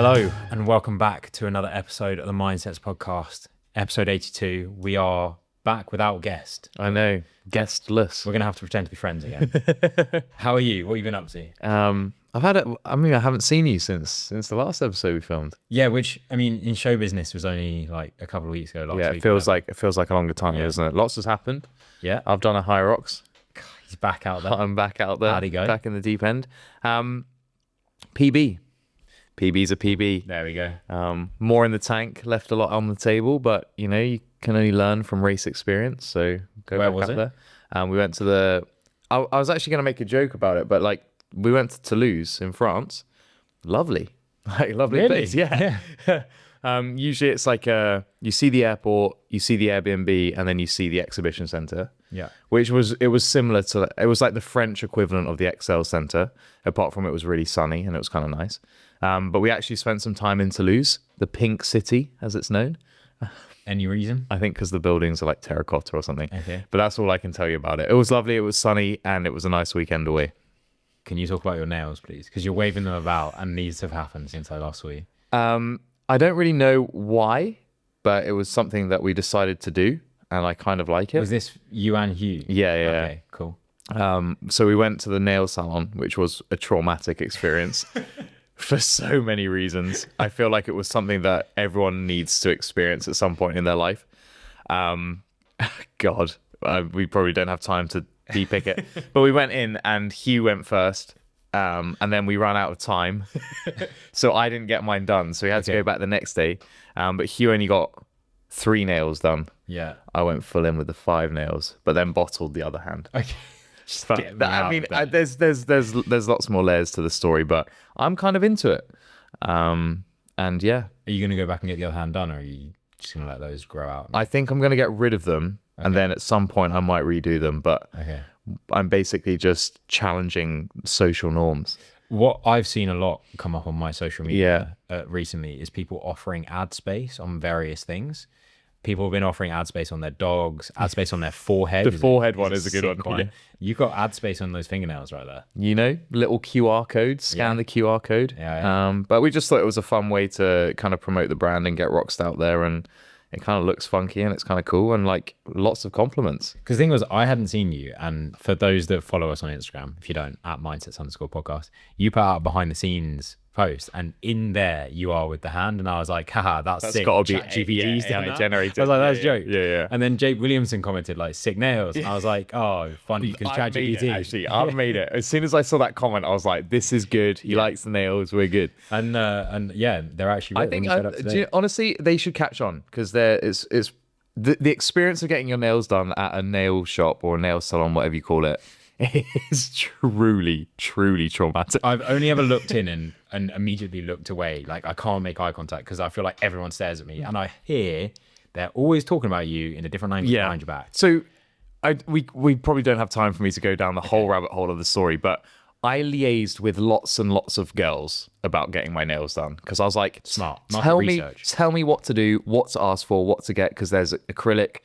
Hello and welcome back to another episode of the MindSets podcast, episode 82. We are back without guest. I know, guestless. We're going to have to pretend to be friends again. How are you? What have you been up to? I haven't seen you since the last episode we filmed. Yeah, which, I mean, in show business was only like a couple of weeks ago. Last week, It feels like a longer time, doesn't it? Lots has happened. Yeah. I've done a Hyrox. He's back out there. I'm back out there. How'd he go? Back in the deep end. PB. PB's a PB. There we go. More in the tank, left a lot on the table, but you know, you can only learn from race experience. So go Where back was out it? there. We went to I was actually going to make a joke about it, but like we went to Toulouse in France. Lovely. Like lovely Really? place. Yeah. Usually it's like you see the airport, you see the Airbnb, and then you see the exhibition center. Yeah. It was similar to, it was like the French equivalent of the Excel Center, apart from it was really sunny and it was kind of nice. But we actually spent some time in Toulouse, the Pink City, as it's known. Any reason? I think because the buildings are like terracotta or something. Okay. But that's all I can tell you about it. It was lovely, it was sunny, and it was a nice weekend away. Can you talk about your nails, please? Because you're waving them about and these have happened since I last saw you. I don't really know why, but it was something that we decided to do, and I kind of like it. Was this you and Hugh? Yeah. Okay, cool. So we went to the nail salon, which was a traumatic experience for so many reasons. I feel like it was something that everyone needs to experience at some point in their life. We probably don't have time to depick it, but we went in and Hugh went first. And then we ran out of time. So I didn't get mine done. So we had to go back the next day. But Hugh only got 3 nails done. Yeah. I went full in with the 5 nails, but then bottled the other hand. Okay. But there's lots more layers to the story, but I'm kind of into it. And yeah. Are you going to go back and get the other hand done, or are you just going to let those grow out? I think I'm going to get rid of them. Okay. And then at some point I might redo them, but I'm basically just challenging social norms. What I've seen a lot come up on my social media recently is people offering ad space on various things. People have been offering ad space on their dogs, ad space on their forehead. The forehead one is a good one. Yeah. You've got ad space on those fingernails right there. You know, little QR code, scan the QR code. Yeah. But we just thought it was a fun way to kind of promote the brand and get Roxed out there, and it kind of looks funky and it's kind of cool, and like lots of compliments. Because the thing was, I hadn't seen you, and for those that follow us on Instagram, if you don't, at MindSets_podcast, you put out a behind the scenes post, and in there you are with the hand, and I was like, haha, that's sick. Got to be GPT's generated. I was like, that's a joke. Yeah. And then Jake Williamson commented like, sick nails. And I was like, oh, funny, because ChatGPT. Actually, I've made it. As soon as I saw that comment, I was like, this is good. He likes the nails. We're good. And yeah, they're actually. I think honestly, they should catch on, because it's the experience of getting your nails done at a nail shop or a nail salon, whatever you call it, is truly traumatic. I've only ever looked in and immediately looked away. Like I can't make eye contact because I feel like everyone stares at me, and I hear they're always talking about you in a different language behind your back. So we probably don't have time for me to go down the whole rabbit hole of the story, but I liaised with lots and lots of girls about getting my nails done, because I was like, smart. Tell me what to do, what to ask for, what to get, because there's acrylic,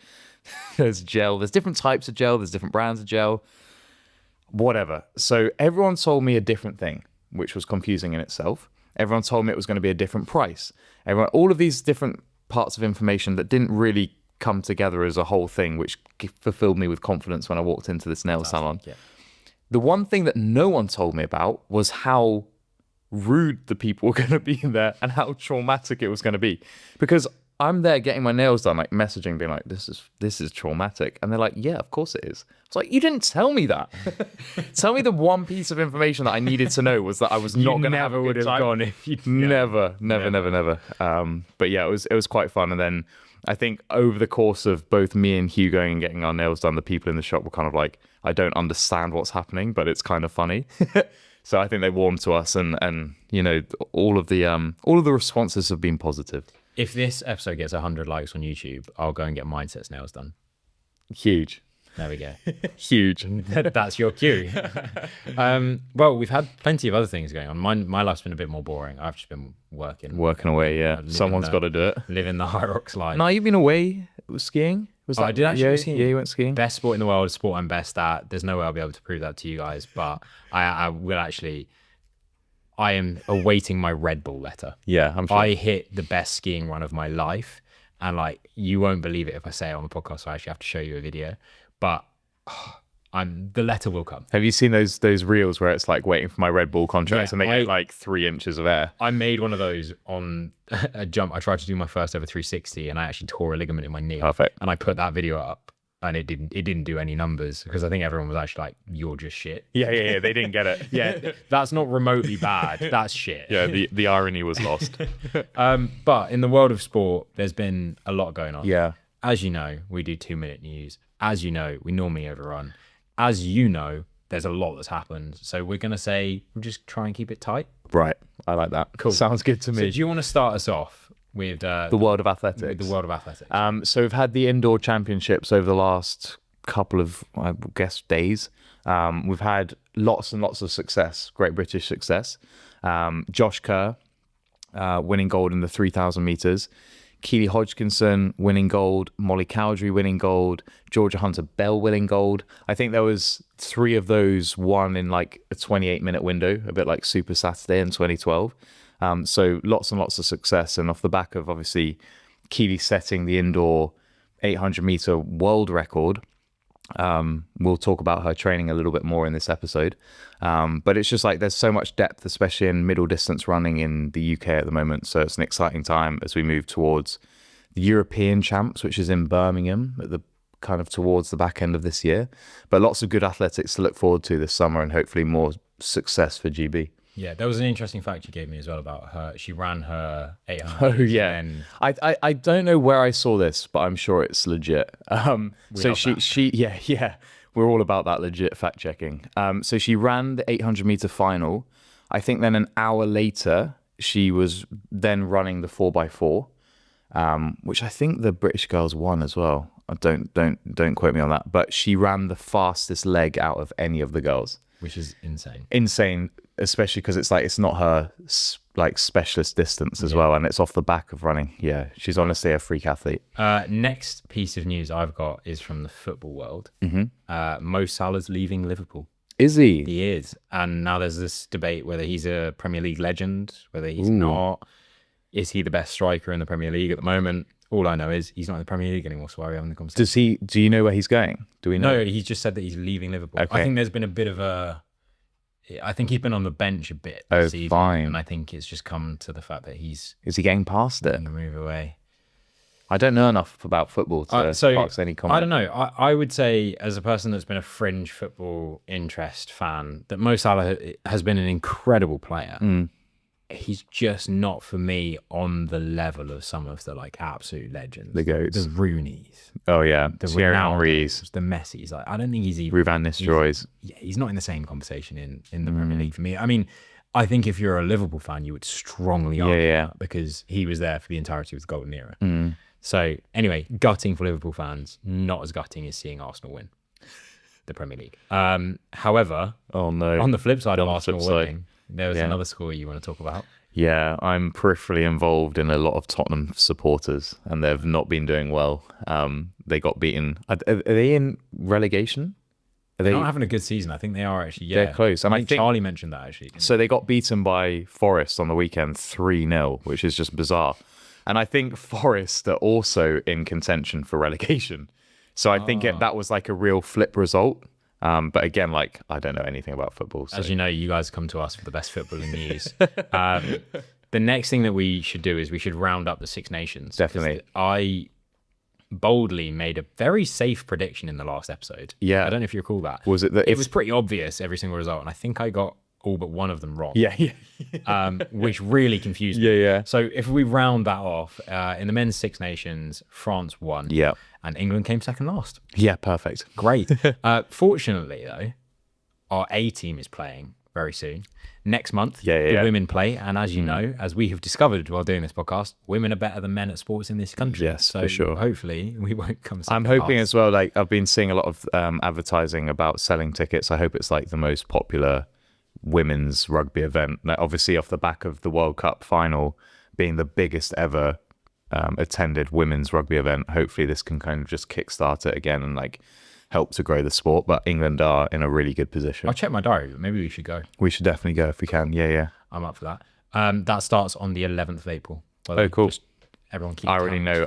there's gel, there's different types of gel, there's different brands of gel, whatever. So everyone told me a different thing, which was confusing in itself. Everyone told me it was going to be a different price. All of these different parts of information that didn't really come together as a whole thing, which fulfilled me with confidence when I walked into this nail salon. Yeah. The one thing that no one told me about was how rude the people were going to be in there and how traumatic it was going to be. Because I'm there getting my nails done, like messaging, being like, this is traumatic. And they're like, yeah, of course it is. It's like, you didn't tell me that. Tell me the one piece of information that I needed to know was that I was not going to have a good time. Gone if you never. But yeah, it was quite fun. And then I think over the course of both me and Hugh going and getting our nails done, the people in the shop were kind of like, I don't understand what's happening, but it's kind of funny. So I think they warmed to us, and you know, all of the responses have been positive. If this episode gets 100 likes on YouTube, I'll go and get MindSets nails done. Huge. There we go. Huge. That's your cue. Well, we've had plenty of other things going on. My life's been a bit more boring. I've just been working away. Yeah, someone's got to do it. Living the Hyrox life. No, you've been away skiing. I did actually ski. Yeah, you went skiing. Best sport in the world, sport I'm best at. There's no way I'll be able to prove that to you guys, but I will actually. I am awaiting my Red Bull letter. Yeah, I'm sure. I hit the best skiing run of my life, and like you won't believe it if I say it on the podcast. So I actually have to show you a video, but the letter will come. Have you seen those reels where it's like waiting for my Red Bull contracts and they get like 3 inches of air? I made one of those on a jump. I tried to do my first ever 360 and I actually tore a ligament in my knee. Perfect. And I put that video up and it didn't do any numbers because I think everyone was actually like, you're just shit. Yeah. They didn't get it. Yeah, that's not remotely bad. That's shit. Yeah, the irony was lost. But in the world of sport, there's been a lot going on. Yeah. As you know, we do 2-minute news. As you know, we normally overrun. As you know, there's a lot that's happened. So we're going to say, we'll just try and keep it tight. Right. I like that. Cool. Sounds good to me. So do you want to start us off with the world of athletics? The world of athletics. So we've had the indoor championships over the last couple of, I guess, days. We've had lots and lots of success, great British success. Josh Kerr winning gold in the 3,000 meters. Keely Hodgkinson winning gold, Molly Cowdery winning gold, Georgia Hunter-Bell winning gold. I think there was 3 of those won in like a 28-minute window, a bit like Super Saturday in 2012. So lots and lots of success. And off the back of obviously Keely setting the indoor 800-meter world record, we'll talk about her training a little bit more in this episode. But it's just like there's so much depth, especially in middle distance running in the UK at the moment. So it's an exciting time as we move towards the European Champs, which is in Birmingham at the kind of towards the back end of this year. But lots of good athletics to look forward to this summer and hopefully more success for GB. Yeah, there was an interesting fact you gave me as well about her. She ran her 800. Oh yeah, and I don't know where I saw this, but I'm sure it's legit. So she yeah, we're all about that legit fact checking. So she ran the 800-meter final. I think then an hour later she was then running the 4x4, which I think the British girls won as well. Don't quote me on that, but she ran the fastest leg out of any of the girls, which is insane. Insane. Especially because it's like it's not her like specialist distance as well, and it's off the back of running. Yeah, she's honestly a freak athlete. Next piece of news I've got is from the football world. Mm-hmm. Mo Salah's leaving Liverpool. Is he? He is, and now there's this debate whether he's a Premier League legend, whether he's not. Is he the best striker in the Premier League at the moment? All I know is he's not in the Premier League anymore, so why are we having the conversation? Do you know where he's going? Do we know? No, he's just said that he's leaving Liverpool. Okay. I think there's been a bit of a. I think he's been on the bench a bit this season, fine. and I think it's just come to the fact that he's Is he getting past it? going to move away. I don't know enough about football to pass any comment. I don't know. I would say, as a person that's been a fringe football interest fan, that Mo Salah has been an incredible player. He's just not for me on the level of some of the like absolute legends. The GOATs. The Rooneys. Oh yeah, The Thierry Ronaldos, Henrys, the Messis. Like, I don't think he's even Ruvan Nistelrooy's. he's not in the same conversation in the Premier League for me. I mean, I think if you're a Liverpool fan, you would strongly argue that because he was there for the entirety of the golden era. So anyway, gutting for Liverpool fans, not as gutting as seeing Arsenal win the Premier League. However, Oh no. on the flip side of On the Arsenal flip side. winning, there was another score you want to talk about. Yeah, I'm peripherally involved in a lot of Tottenham supporters, and they've not been doing well. They got beaten. Are they in relegation? Are They're not having a good season. I think they are actually. Yeah, They're close. And I think Charlie mentioned that actually. So they got beaten by Forest on the weekend 3-0, which is just bizarre. And I think Forest are also in contention for relegation. So I think that was like a real flip result. But again, like, I don't know anything about football. So. As you know, you guys come to us for the best footballing news. The next thing that we should do is we should round up the Six Nations. Definitely. I boldly made a very safe prediction in the last episode. Yeah. I don't know if you recall that. Was it that it was pretty obvious, every single result. And I think I got all but one of them wrong. Yeah. Which really confused me. Yeah. So if we round that off, in the men's Six Nations, France won. Yeah. And England came second last. Yeah, perfect. Great. Fortunately, though, our A team is playing very soon. Next month, the women play. And as you know, as we have discovered while doing this podcast, women are better than men at sports in this country. Yes, so for sure. Hopefully we won't come second I'm hoping last. as well, like, I've been seeing a lot of advertising about selling tickets. I hope it's like the most popular women's rugby event. Like, obviously, off the back of the World Cup final being the biggest ever attended women's rugby event, hopefully this can kind of just kickstart it again and like help to grow the sport. But England are in a really good position. I'll check my diary, but maybe we should go. We should definitely go if we can. Yeah. I'm up for that. That starts on the 11th of April. Oh, cool. Just everyone keep I already know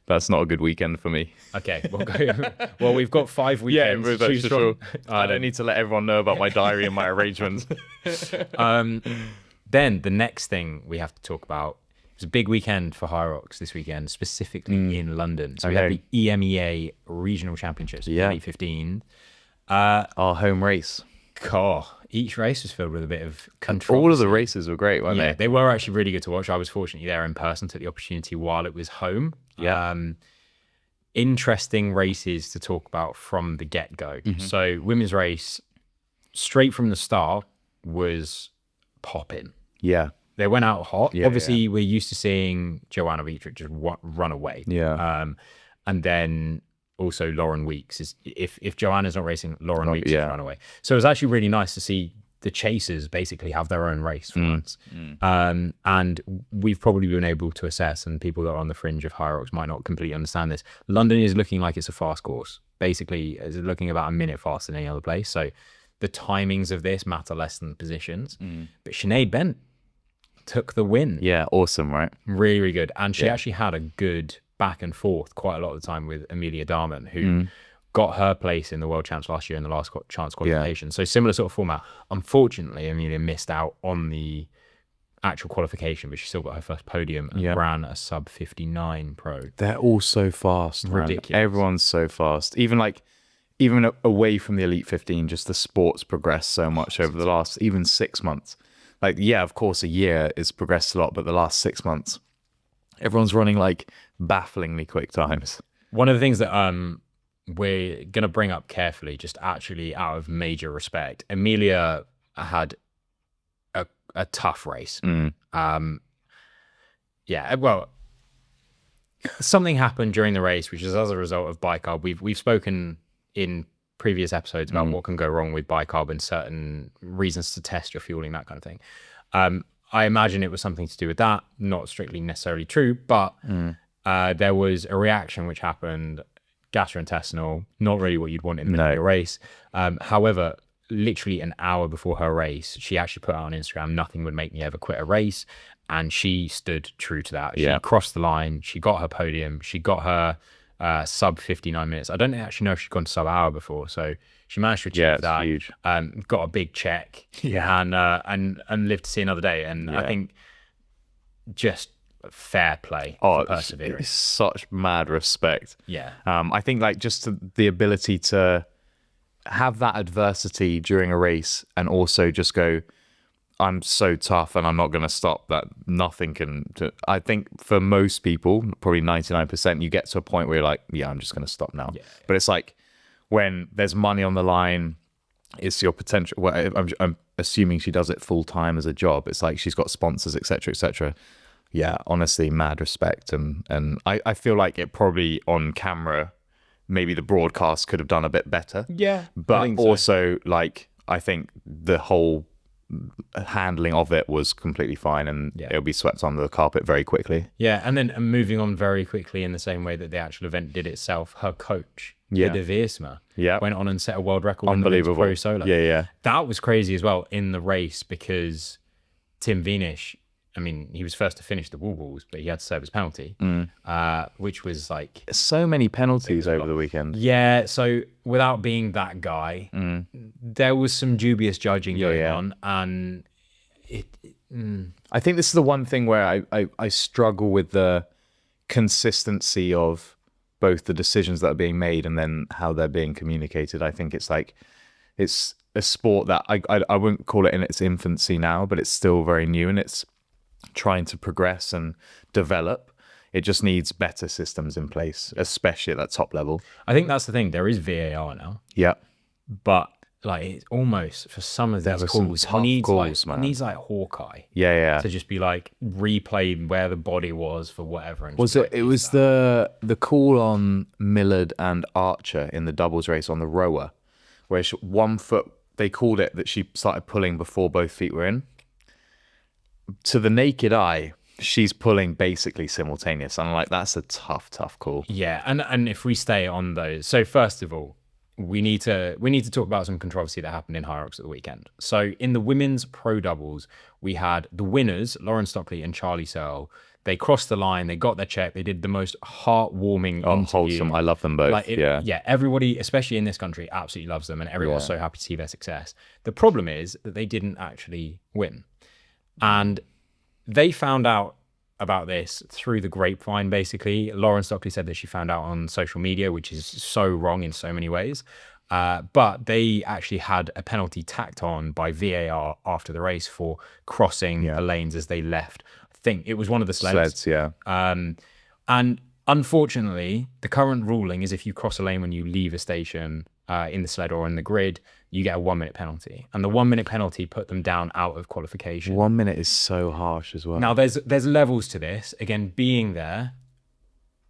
that's not a good weekend for me. Okay, we'll go. Well, we've got 5 weekends to choose from. Sure. I don't need to let everyone know about my diary and my arrangements. Then the next thing we have to talk about is a big weekend for Hyrox this weekend, specifically in London. So we have the EMEA Regional Championships, Elite 15. Our home race. Each race was filled with a bit of controversy. All of the races were great, weren't they? They were actually really good to watch. I was fortunately there in person, took the opportunity while it was home. Yeah. Interesting races to talk about from the get-go. So women's race, straight from the start, was popping. Yeah. They went out hot. Yeah, Obviously, we're used to seeing Joanna Dietrich just run away. Yeah. And then also Lauren Weeks. If Joanna's not racing, Lauren Weeks is run away. So it was actually really nice to see the chasers basically have their own race for once. And we've probably been able to assess, and people that are on the fringe of Hyrox might not completely understand this. London is looking like it's a fast course. Basically, it's looking about a minute faster than any other place. So the timings of this matter less than the positions. But Sinead Bent took the win. Yeah, awesome, right? Really, really good. And she actually had a good back and forth quite a lot of the time with Amelia Darman, who got her place in the World Champs last year in the last chance qualification. So similar sort of format. Unfortunately, Amelia missed out on the actual qualification, but she still got her first podium and ran a sub 59 pro. They're all so fast. Ridiculous. Man. Everyone's so fast. Even away from the Elite 15, just the sport's progressed so much over the last even 6 months. Like, yeah, of course, a year has progressed a lot, but the last 6 months, everyone's running like bafflingly quick times. One of the things that we're going to bring up carefully, just actually out of major respect, Amelia had a tough race. Well, something happened during the race, which is as a result of bicarb. We've spoken in previous episodes about what can go wrong with bicarb and certain reasons to test your fueling, that kind of thing. I imagine it was something to do with that, not strictly necessarily true, but there was a reaction which happened, gastrointestinal, not really what you'd want in the middle of your race. However, literally an hour before her race, she actually put out on Instagram, "Nothing would make me ever quit a race." And she stood true to that. She crossed the line. She got her podium. She got her sub 59 minutes. I don't actually know if she'd gone sub hour before, so she managed to achieve that. Huge. Got a big check, and lived to see another day. And I think just fair play for persevering. It's such mad respect. Yeah. I think like just the ability to have that adversity during a race and also just go, I'm so tough and I'm not going to stop, that nothing can. I think for most people, probably 99%, you get to a point where you're like, yeah, I'm just going to stop now. Yeah. But it's like when there's money on the line, it's your potential. Well, I'm assuming she does it full time as a job. It's like she's got sponsors, etc., etc. Yeah, honestly, mad respect. And I feel like it probably on camera, maybe the broadcast could have done a bit better. Yeah. But also, like, I think the whole handling of it was completely fine, and it'll be swept under the carpet very quickly. Yeah, and then moving on very quickly in the same way that the actual event did itself, her coach, Ida Wiersma, went on and set a world record in the pro solo. Yeah. That was crazy as well in the race because Tim Vienisch, I mean, he was first to finish the wall balls, but he had to serve his penalty, which was like... So many penalties over the weekend. Yeah, so without being that guy, there was some dubious judging going on, and I think this is the one thing where I struggle with the consistency of both the decisions that are being made and then how they're being communicated. I think it's like, it's a sport that I wouldn't call it in its infancy now, but it's still very new and it's trying to progress and develop. It just needs better systems in place, especially at that top level. I think that's the thing. There is VAR now. Yeah. But like it's almost for some of these calls, it needs like Hawkeye. Yeah. To just be like replay where the body was for whatever. And was it? It was the call on Millard and Archer in the doubles race on the rower, where 1 foot. They called it that she started pulling before both feet were in. To the naked eye, she's pulling basically simultaneous. I'm like, that's a tough call. Yeah, and if we stay on those, so first of all, we need to talk about some controversy that happened in Hyrox at the weekend. So in the women's pro doubles, we had the winners, Lauren Stockley and Charlie Searle. They crossed the line, they got their check, they did the most heartwarming interview. Wholesome. I love them both. Yeah, everybody, especially in this country, absolutely loves them, and everyone's so happy to see their success. The problem is that they didn't actually win. And they found out about this through the grapevine, basically. Lauren Stockley said that she found out on social media, which is so wrong in so many ways. But they actually had a penalty tacked on by VAR after the race for crossing the lanes as they left. I think it was one of the sleds. And unfortunately, the current ruling is if you cross a lane when you leave a station in the sled or in the grid, you get a 1 minute penalty. And the 1 minute penalty put them down out of qualification. 1 minute is so harsh as well. Now, there's levels to this. Again, being there,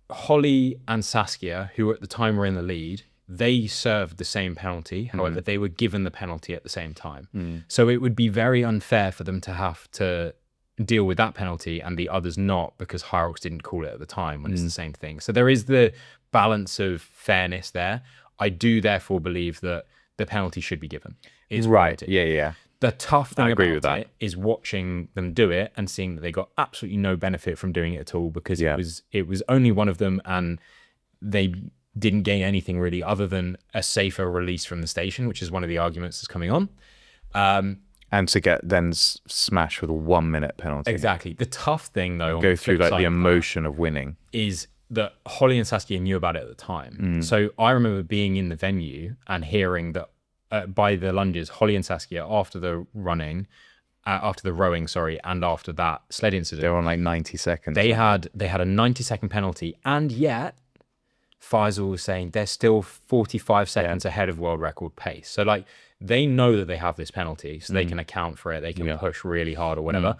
Holly and Saskia, who at the time were in the lead, they served the same penalty. However, they were given the penalty at the same time. So it would be very unfair for them to have to deal with that penalty and the others not, because Hyrox didn't call it at the time when it's the same thing. So there is the balance of fairness there. I do therefore believe that the penalty should be given. It's right. warranted. Yeah. The tough thing agree about with that. it is watching them do it and seeing that they got absolutely no benefit from doing it at all, because it was only one of them and they didn't gain anything really other than a safer release from the station, which is one of the arguments that's coming on. And to get then smashed with a 1 minute penalty. Exactly. The tough thing, though, go through like the emotion of winning, is that Holly and Saskia knew about it at the time. So I remember being in the venue and hearing that by the lunges, Holly and Saskia, after the rowing, and after that sled incident, they were on like 90 seconds. They had a 90-second penalty, and yet Faisal was saying they're still 45 seconds ahead of world record pace. So like they know that they have this penalty, so they can account for it. They can push really hard or whatever.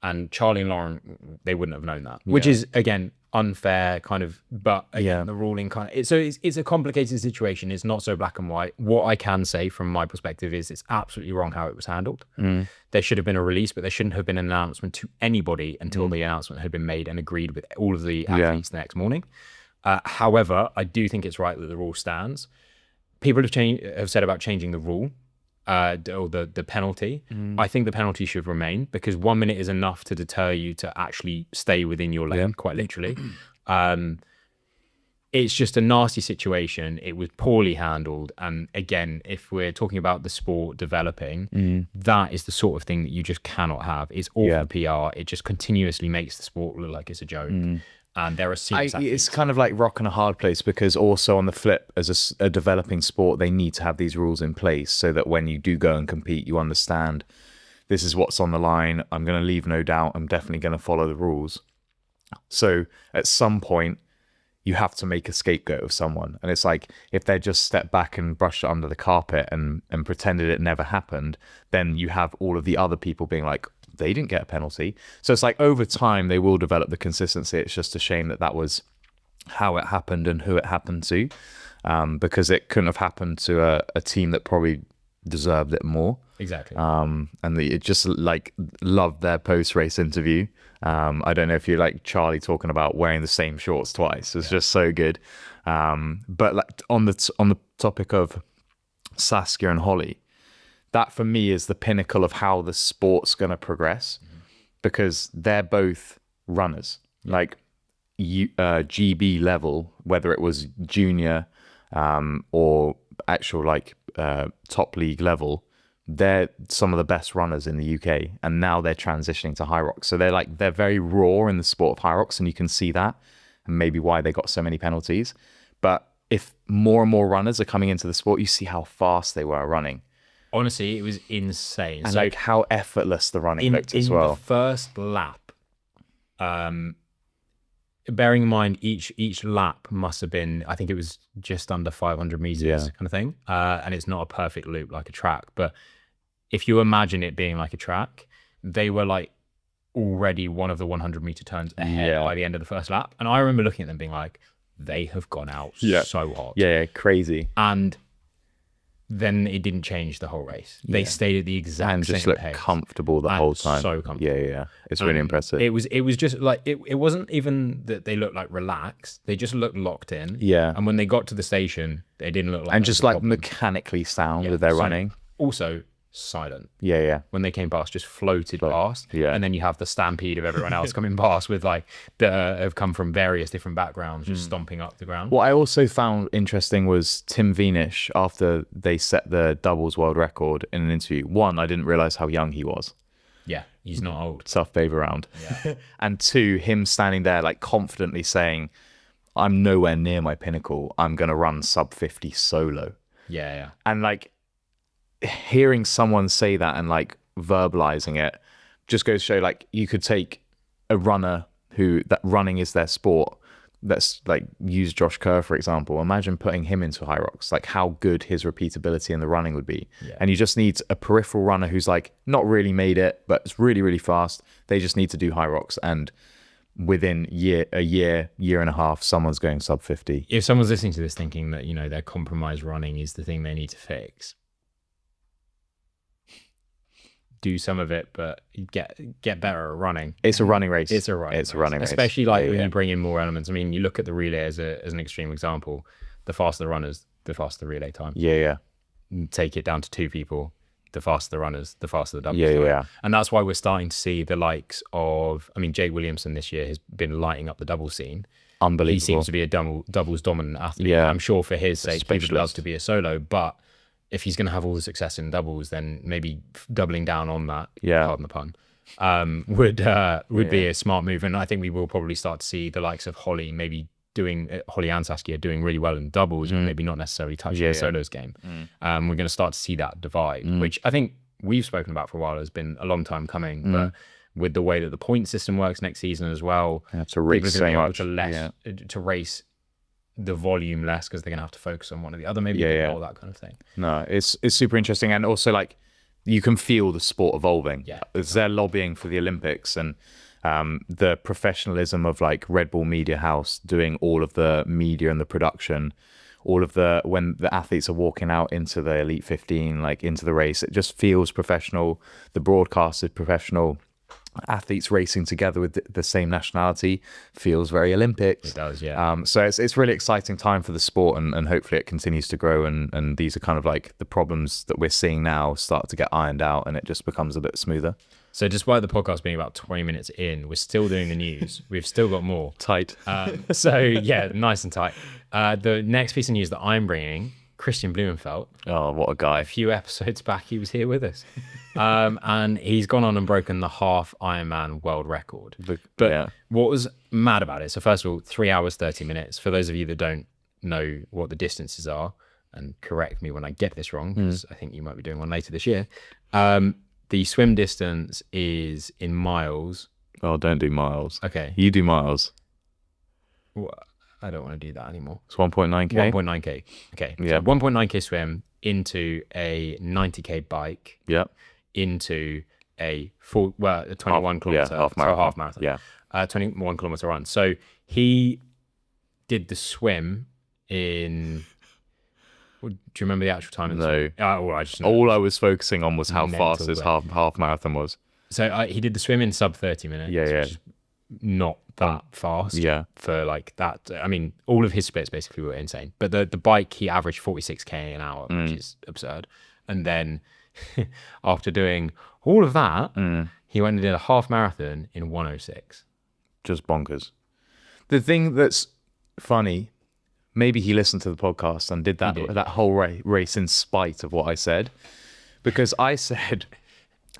And Charlie and Lauren, they wouldn't have known that, which is again unfair, kind of. But again, the ruling kind of. It's a complicated situation. It's not so black and white. What I can say from my perspective is it's absolutely wrong how it was handled. There should have been a release, but there shouldn't have been an announcement to anybody until the announcement had been made and agreed with all of the athletes the next morning. However, I do think it's right that the rule stands. People have said about changing the rule, or the penalty. I think the penalty should remain, because 1 minute is enough to deter you to actually stay within your lane, quite literally. It's just a nasty situation. It was poorly handled. And again, if we're talking about the sport developing, that is the sort of thing that you just cannot have. It's awful PR. It just continuously makes the sport look like it's a joke. And there are it's kind of like rock and a hard place, because also on the flip, as a developing sport, they need to have these rules in place so that when you do go and compete, you understand this is what's on the line. I'm going to leave no doubt. I'm definitely going to follow the rules. So at some point, you have to make a scapegoat of someone. And it's like, if they just step back and brush it under the carpet and pretended it never happened, then you have all of the other people being like, they didn't get a penalty. So it's like over time, they will develop the consistency. It's just a shame that was how it happened and who it happened to, because it couldn't have happened to a team that probably deserved it more. Exactly. And it just like loved their post-race interview. I don't know if you like Charlie talking about wearing the same shorts twice. It's just so good. But like on the topic of Saskia and Holly, that for me is the pinnacle of how the sport's going to progress, because they're both runners, like GB level, whether it was junior or actual like top league level. They're some of the best runners in the UK, and now they're transitioning to Hyrox. So they're very raw in the sport of Hyrox, and you can see that, and maybe why they got so many penalties. But if more and more runners are coming into the sport, you see how fast they were running. Honestly, it was insane. And so like how effortless the running looked as well. In the first lap, bearing in mind each lap must have been, I think it was just under 500 meters kind of thing. And it's not a perfect loop like a track, but if you imagine it being like a track, they were like already one of the 100-meter turns ahead by the end of the first lap. And I remember looking at them being like, they have gone out so hot. Yeah, crazy. And then it didn't change the whole race. They stayed at the exact and just same looked pace. comfortable the whole time. So comfortable. Yeah. It's really impressive. It was just like it wasn't even that they looked like relaxed. They just looked locked in. Yeah. And when they got to the station, they didn't look like. And just like mechanically sound with their running. Also silent. Yeah. When they came past, just floated past. Yeah. And then you have the stampede of everyone else coming past with like have come from various different backgrounds, just stomping up the ground. What I also found interesting was Tim Veenish, after they set the doubles world record in an interview. One, I didn't realize how young he was. Yeah, he's not old. Tough babe around. Yeah. And two, him standing there like confidently saying, I'm nowhere near my pinnacle. I'm going to run sub 50 solo. Yeah. And like hearing someone say that and like verbalizing it just goes to show like you could take a runner who that running is their sport. Let's like use Josh Kerr, for example. Imagine putting him into Hyrox, like how good his repeatability in the running would be. Yeah. And you just need a peripheral runner who's like not really made it, but it's really, really fast. They just need to do Hyrox. And within a year and a half, someone's going sub 50. If someone's listening to this thinking that, you know, their compromised running is the thing they need to fix, do some of it, but get better at running. It's a running race. It's a running race. Especially like when you bring in more elements. I mean, you look at the relay as an extreme example. The faster the runners, the faster the relay time. Yeah. Take it down to 2 people. The faster the runners, the faster the doubles. Yeah. And that's why we're starting to see the likes of, I mean, Jake Williamson this year has been lighting up the double scene. Unbelievable. He seems to be a doubles dominant athlete. Yeah. I'm sure for his sake, he would love Specialist. to be a solo, but if he's going to have all the success in doubles, then maybe doubling down on that, pardon the pun, would be a smart move. And I think we will probably start to see the likes of Holly and Saskia doing really well in doubles, maybe not necessarily touching the solos game. We're going to start to see that divide, which I think we've spoken about for a while, has been a long time coming, but with the way that the point system works next season as well, to race so much. To race the volume less because they're gonna have to focus on one or the other, maybe all that kind of thing. No, it's super interesting, and also like you can feel the sport evolving. They're lobbying for the Olympics, and the professionalism of like Red Bull Media House doing all of the media and the production, all of the when the athletes are walking out into the Elite 15, like into the race, it just feels professional. The broadcast is professional. Athletes racing together with the same nationality feels very Olympics. It does, yeah. So it's really exciting time for the sport, and hopefully it continues to grow, and these are kind of like the problems that we're seeing now start to get ironed out, and it just becomes a bit smoother. So despite the podcast being about 20 minutes in, we're still doing the news. We've still got more. Tight. So yeah, nice and tight. The next piece of news that I'm bringing, Christian Blumenfeld. Oh, what a guy. A few episodes back, he was here with us. And he's gone on and broken the half Ironman world record. But what was mad about it, so first of all, 3 hours, 30 minutes. For those of you that don't know what the distances are, and correct me when I get this wrong, because I think you might be doing one later this year. The swim distance is in miles. Oh, don't do miles. Okay. You do miles. Well, I don't want to do that anymore. It's 1.9K? 1.9K. Okay. Yeah. So 1.9K swim into a 90K bike. Yep. Into a 21 kilometer, half marathon. So half marathon. Yeah. 21 kilometer run. So he did the swim in. Do you remember the actual time? No. All I was focusing on was how fast his half marathon was. So he did the swim in sub 30 minutes. Yeah. Which is not that fast. Yeah. For like that. I mean, all of his splits basically were insane. But the bike, he averaged 46k an hour, which is absurd. And then after doing all of that, he went and did a half marathon in 106. Just bonkers. The thing that's funny, maybe he listened to the podcast and did that whole race in spite of what I said, because I said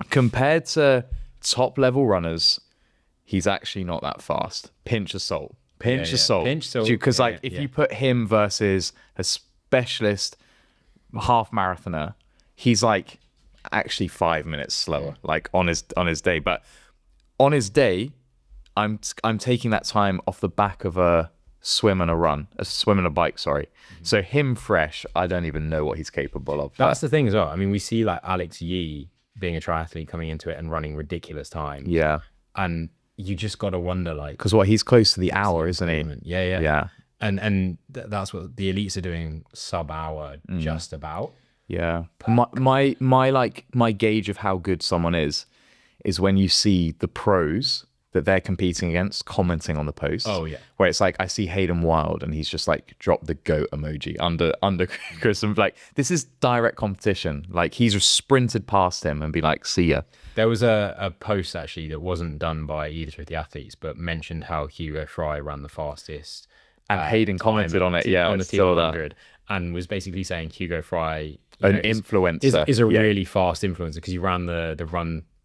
compared to top level runners, he's actually not that fast. Pinch of salt. Pinch of salt. Because if you put him versus a specialist half marathoner, he's like actually 5 minutes slower, like on his day. But on his day, I'm taking that time off the back of a swim and a bike, sorry. So him fresh, I don't even know what he's capable of. That's the thing as well. I mean, we see like Alex Yee being a triathlete coming into it and running ridiculous times. Yeah. And you just got to wonder, like, because he's close to the hour, isn't he? Yeah. And that's what the elites are doing, sub hour, just about. Yeah. My gauge of how good someone is when you see the pros that they're competing against commenting on the post. Oh yeah. Where it's like, I see Hayden Wild and he's just like dropped the goat emoji under Chris, and like, this is direct competition. Like, he's just sprinted past him and be like, see ya. There was a post actually that wasn't done by either of the athletes, but mentioned how Hugo Fry ran the fastest. And Hayden commented on it, on the T100, and was basically saying Hugo Fry, an influencer, is a really fast influencer, because he ran the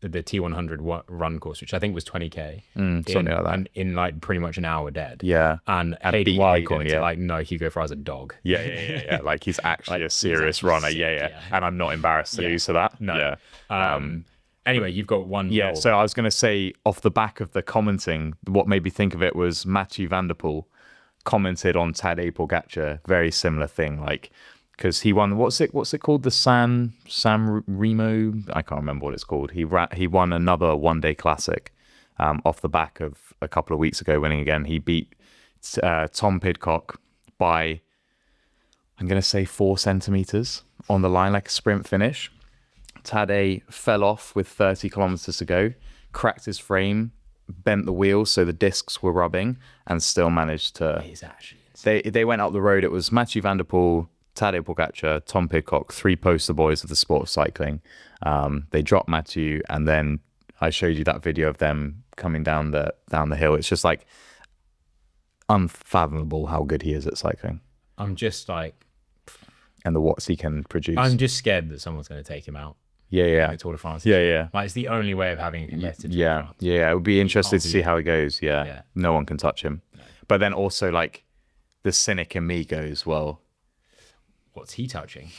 T100 run course, which I think was 20k, something like that, and in like pretty much an hour dead. Yeah, and Hayden Wild like, no, Hugo Fry's a dog. Yeah. Like, he's actually like, a serious runner. Yeah. And I'm not embarrassed to lose to that. No. Yeah. Anyway, you've got one. Yeah. So I was going to say, off the back of the commenting, what made me think of it was Mathieu van der Poel commented on Tadej Pogacar, very similar thing, like, because he won, what's it called, the San Remo, I can't remember what it's called. He won another one-day classic off the back of a couple of weeks ago winning again. He beat Tom Pidcock by, I'm going to say, 4 centimeters on the line, like a sprint finish. Tadej fell off with 30 kilometers to go, cracked his frame, bent the wheels so the discs were rubbing, and still managed to. He's actually insane. They went up the road. It was Mathieu van der Poel, Tadej Pogacar, Tom Pidcock, 3 poster boys of the sport of cycling. They dropped Mathieu, and then I showed you that video of them coming down the hill. It's just like unfathomable how good he is at cycling. I'm just like, and the watts he can produce. I'm just scared that someone's going to take him out. Yeah. Like Tour de France. Yeah. Like, it's the only way of having a competitive Tour de France. Yeah. It would be interesting to see how it goes. Yeah. No one can touch him. No. But then also, like, the cynic in me goes, well, what's he touching?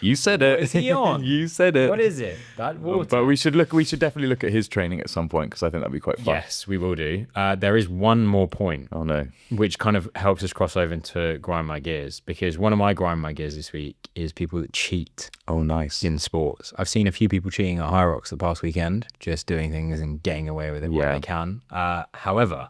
You said it. What is he on? You said it. What is it? That water. But we should definitely look at his training at some point, because I think that'd be quite fun. Yes, we will do. There is one more point. Oh no. Which kind of helps us cross over into grind my gears, because one of my grind my gears this week is people that cheat. Oh, nice. In sports. I've seen a few people cheating at Hyrox the past weekend, just doing things and getting away with it where they can. However,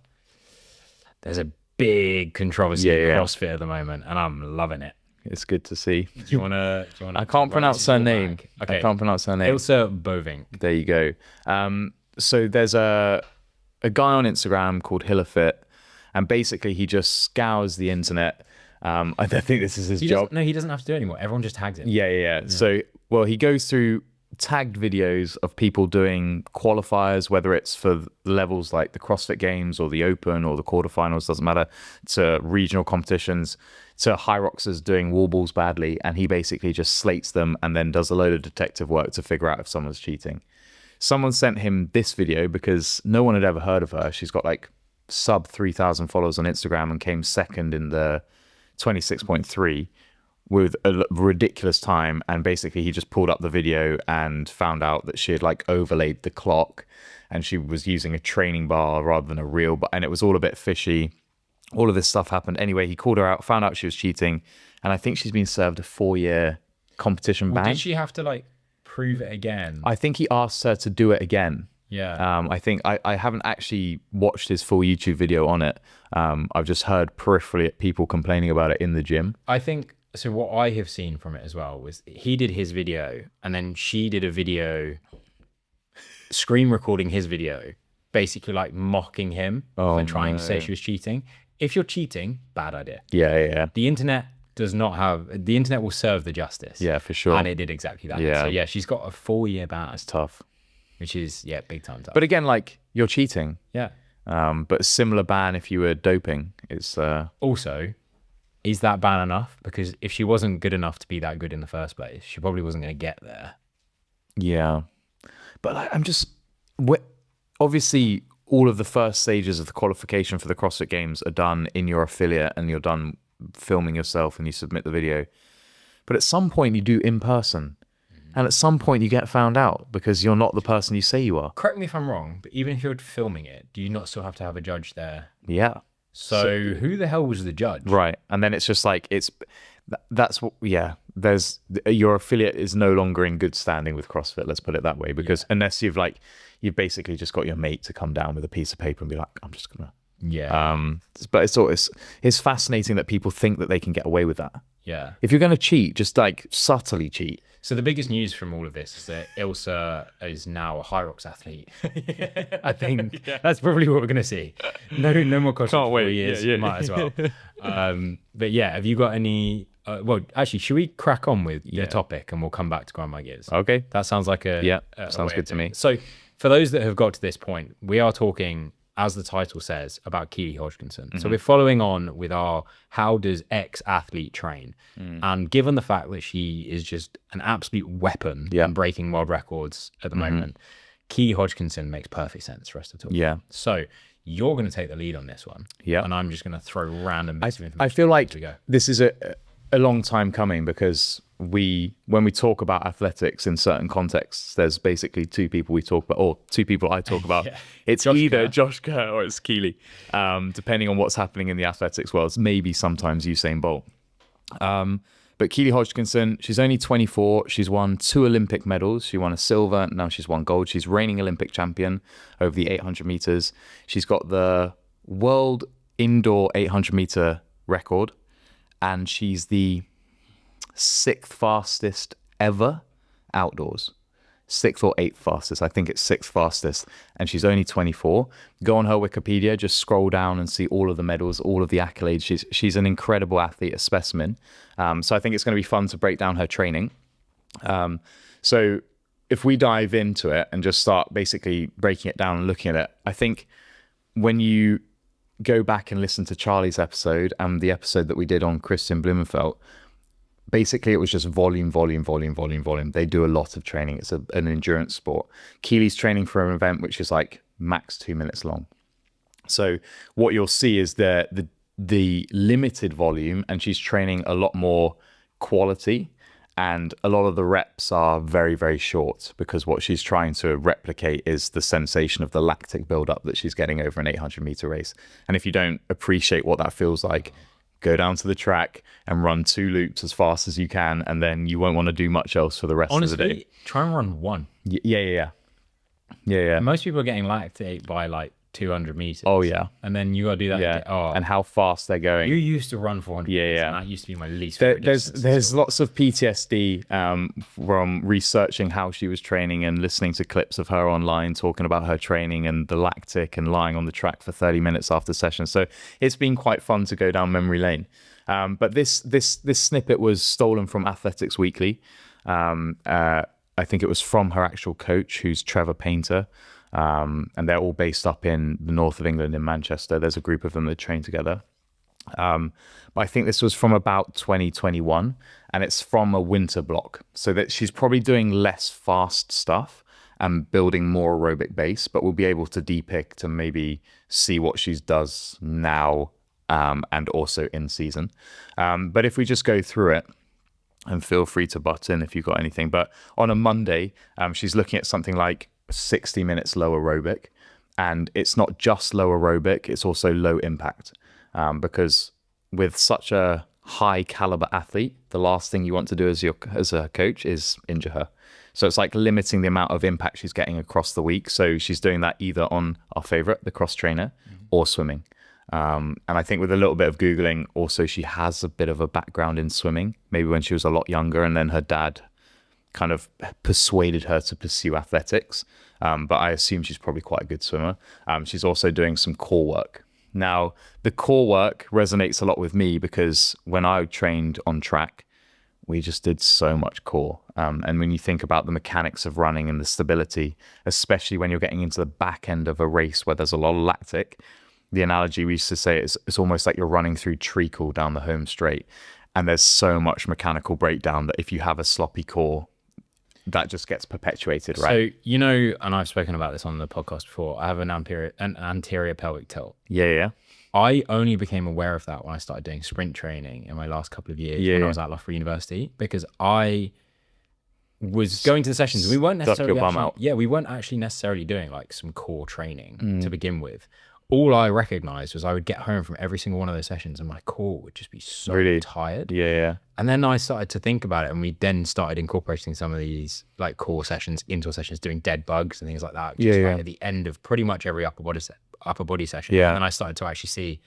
there's a big controversy in CrossFit at the moment, and I'm loving it. It's good to see. Do you wanna I can't pronounce her name. Okay. I can't pronounce her name. Ilse Bovink. There you go. So there's a guy on Instagram called Hillafit, and basically he just scours the internet. I think this is his job. No, he doesn't have to do it anymore. Everyone just tags him. Yeah. So, well, he goes through tagged videos of people doing qualifiers, whether it's for levels like the CrossFit Games or the Open or the quarterfinals, doesn't matter, to regional competitions, to Hyroxers doing wall balls badly, and he basically just slates them and then does a load of detective work to figure out if someone's cheating. Someone sent him this video because no one had ever heard of her. She's got like sub 3,000 followers on Instagram and came second in the 26.3 with a ridiculous time. And basically he just pulled up the video and found out that she had like overlaid the clock, and she was using a training bar rather than a real bar, and it was all a bit fishy. All of this stuff happened. Anyway, he called her out, found out she was cheating, and I think she's been served a 4-year competition ban. Did she have to like prove it again? I think he asked her to do it again. Yeah. I think I haven't actually watched his full YouTube video on it. I've just heard peripherally people complaining about it in the gym. I think, so what I have seen from it as well was he did his video, and then she did a video screen recording his video, basically like mocking him for trying to say she was cheating. If you're cheating, bad idea. Yeah. The internet will serve the justice. Yeah, for sure. And it did exactly that. Yeah. So yeah, she's got a 4-year ban. It's tough. Which is, big time tough. But again, like, you're cheating. Yeah. But a similar ban if you were doping. It's also, is that ban enough? Because if she wasn't good enough to be that good in the first place, she probably wasn't going to get there. Yeah. But like, obviously all of the first stages of the qualification for the CrossFit Games are done in your affiliate, and you're done filming yourself and you submit the video. But at some point you do in person. And at some point you get found out because you're not the person you say you are. Correct me if I'm wrong, but even if you're filming it, do you not still have to have a judge there? Yeah. So who the hell was the judge? Right. And then it's just like, that's what, there's, your affiliate is no longer in good standing with CrossFit, let's put it that way, because unless you've basically just got your mate to come down with a piece of paper and be like, I'm just gonna. Yeah. But it's fascinating that people think that they can get away with that. Yeah. If you're going to cheat, just like subtly cheat. So the biggest news from all of this is that Ilsa is now a Hyrox athlete. I think that's probably what we're going to see. No more CrossFit for 4 years. Might as well. But yeah, have you got any... well, actually, should we crack on with the topic and we'll come back to grind my gears? Okay. That sounds like sounds good to me. So for those that have got to this point, we are talking, as the title says, about Keely Hodgkinson. So we're following on with our how does ex-athlete train? And given the fact that she is just an absolute weapon in breaking world records at the moment, Keely Hodgkinson makes perfect sense for us to talk about. So you're going to take the lead on this one. And I'm just going to throw random bits of information. I feel like this is a long time coming, because when we talk about athletics in certain contexts, there's basically two people we talk about, or two people I talk about. It's either Josh Kerr or it's Keely, depending on what's happening in the athletics world. Maybe sometimes Usain Bolt. But Keely Hodgkinson, she's only 24. She's won 2 Olympic medals. She won a silver, now she's won gold. She's reigning Olympic champion over the 800 meters. She's got the world indoor 800 meter record, and she's the 6th fastest ever outdoors. 6th or 8th fastest. I think it's 6th fastest. And she's only 24. Go on her Wikipedia, just scroll down and see all of the medals, all of the accolades. She's an incredible athlete, a specimen. So I think it's going to be fun to break down her training. So if we dive into it and just start basically breaking it down and looking at it, I think when you go back and listen to Charlie's episode and the episode that we did on Christian Blumenfeld, basically it was just volume. They do a lot of training. It's an endurance sport. Keely's training for an event which is like max 2 minutes long. So what you'll see is the limited volume, and she's training a lot more quality, and a lot of the reps are very, very short, because what she's trying to replicate is the sensation of the lactic buildup that she's getting over an 800 meter race. And if you don't appreciate what that feels like, go down to the track and run 2 loops as fast as you can, and then you won't want to do much else for the rest of the day. Try and run 1. Yeah. Most people are getting lactate by like 200 meters. Oh yeah. And then you got to do that. Yeah. And how fast they're going. You used to run 400 meters, and that used to be my least favorite distance. There's lots of PTSD from researching how she was training and listening to clips of her online talking about her training and the lactic and lying on the track for 30 minutes after session. So it's been quite fun to go down memory lane. But this snippet was stolen from Athletics Weekly. I think it was from her actual coach, who's Trevor Painter. And they're all based up in the north of England in Manchester. There's a group of them that train together. But I think this was from about 2021, and it's from a winter block. So that she's probably doing less fast stuff and building more aerobic base, but we'll be able to depict and maybe see what she does now and also in season. But if we just go through it, and feel free to butt in if you've got anything. But on a Monday, she's looking at something like 60 minutes low aerobic, and it's not just low aerobic, it's also low impact, because with such a high caliber athlete, the last thing you want to do as a coach is injure her. So it's like limiting the amount of impact she's getting across the week. So she's doing that either on our favorite, the cross trainer, or swimming. And I think with a little bit of Googling, also she has a bit of a background in swimming, maybe when she was a lot younger, and then her dad kind of persuaded her to pursue athletics. But I assume she's probably quite a good swimmer. She's also doing some core work. Now, the core work resonates a lot with me, because when I trained on track, we just did so much core. And when you think about the mechanics of running and the stability, especially when you're getting into the back end of a race where there's a lot of lactic, the analogy we used to say is it's almost like you're running through treacle down the home straight. And there's so much mechanical breakdown that if you have a sloppy core, that just gets perpetuated, right? So, you know, and I've spoken about this on the podcast before, I have an anterior pelvic tilt. Yeah. I only became aware of that when I started doing sprint training in my last couple of years when I was at Loughborough University, because I was going to the sessions. We weren't necessarily we weren't actually necessarily doing like some core training to begin with. All I recognized was I would get home from every single one of those sessions and my core would just be so tired. Yeah. And then I started to think about it, and we then started incorporating some of these like core sessions into sessions, doing dead bugs and things like that. Just like at the end of pretty much every upper body session. Yeah. And then I started to actually see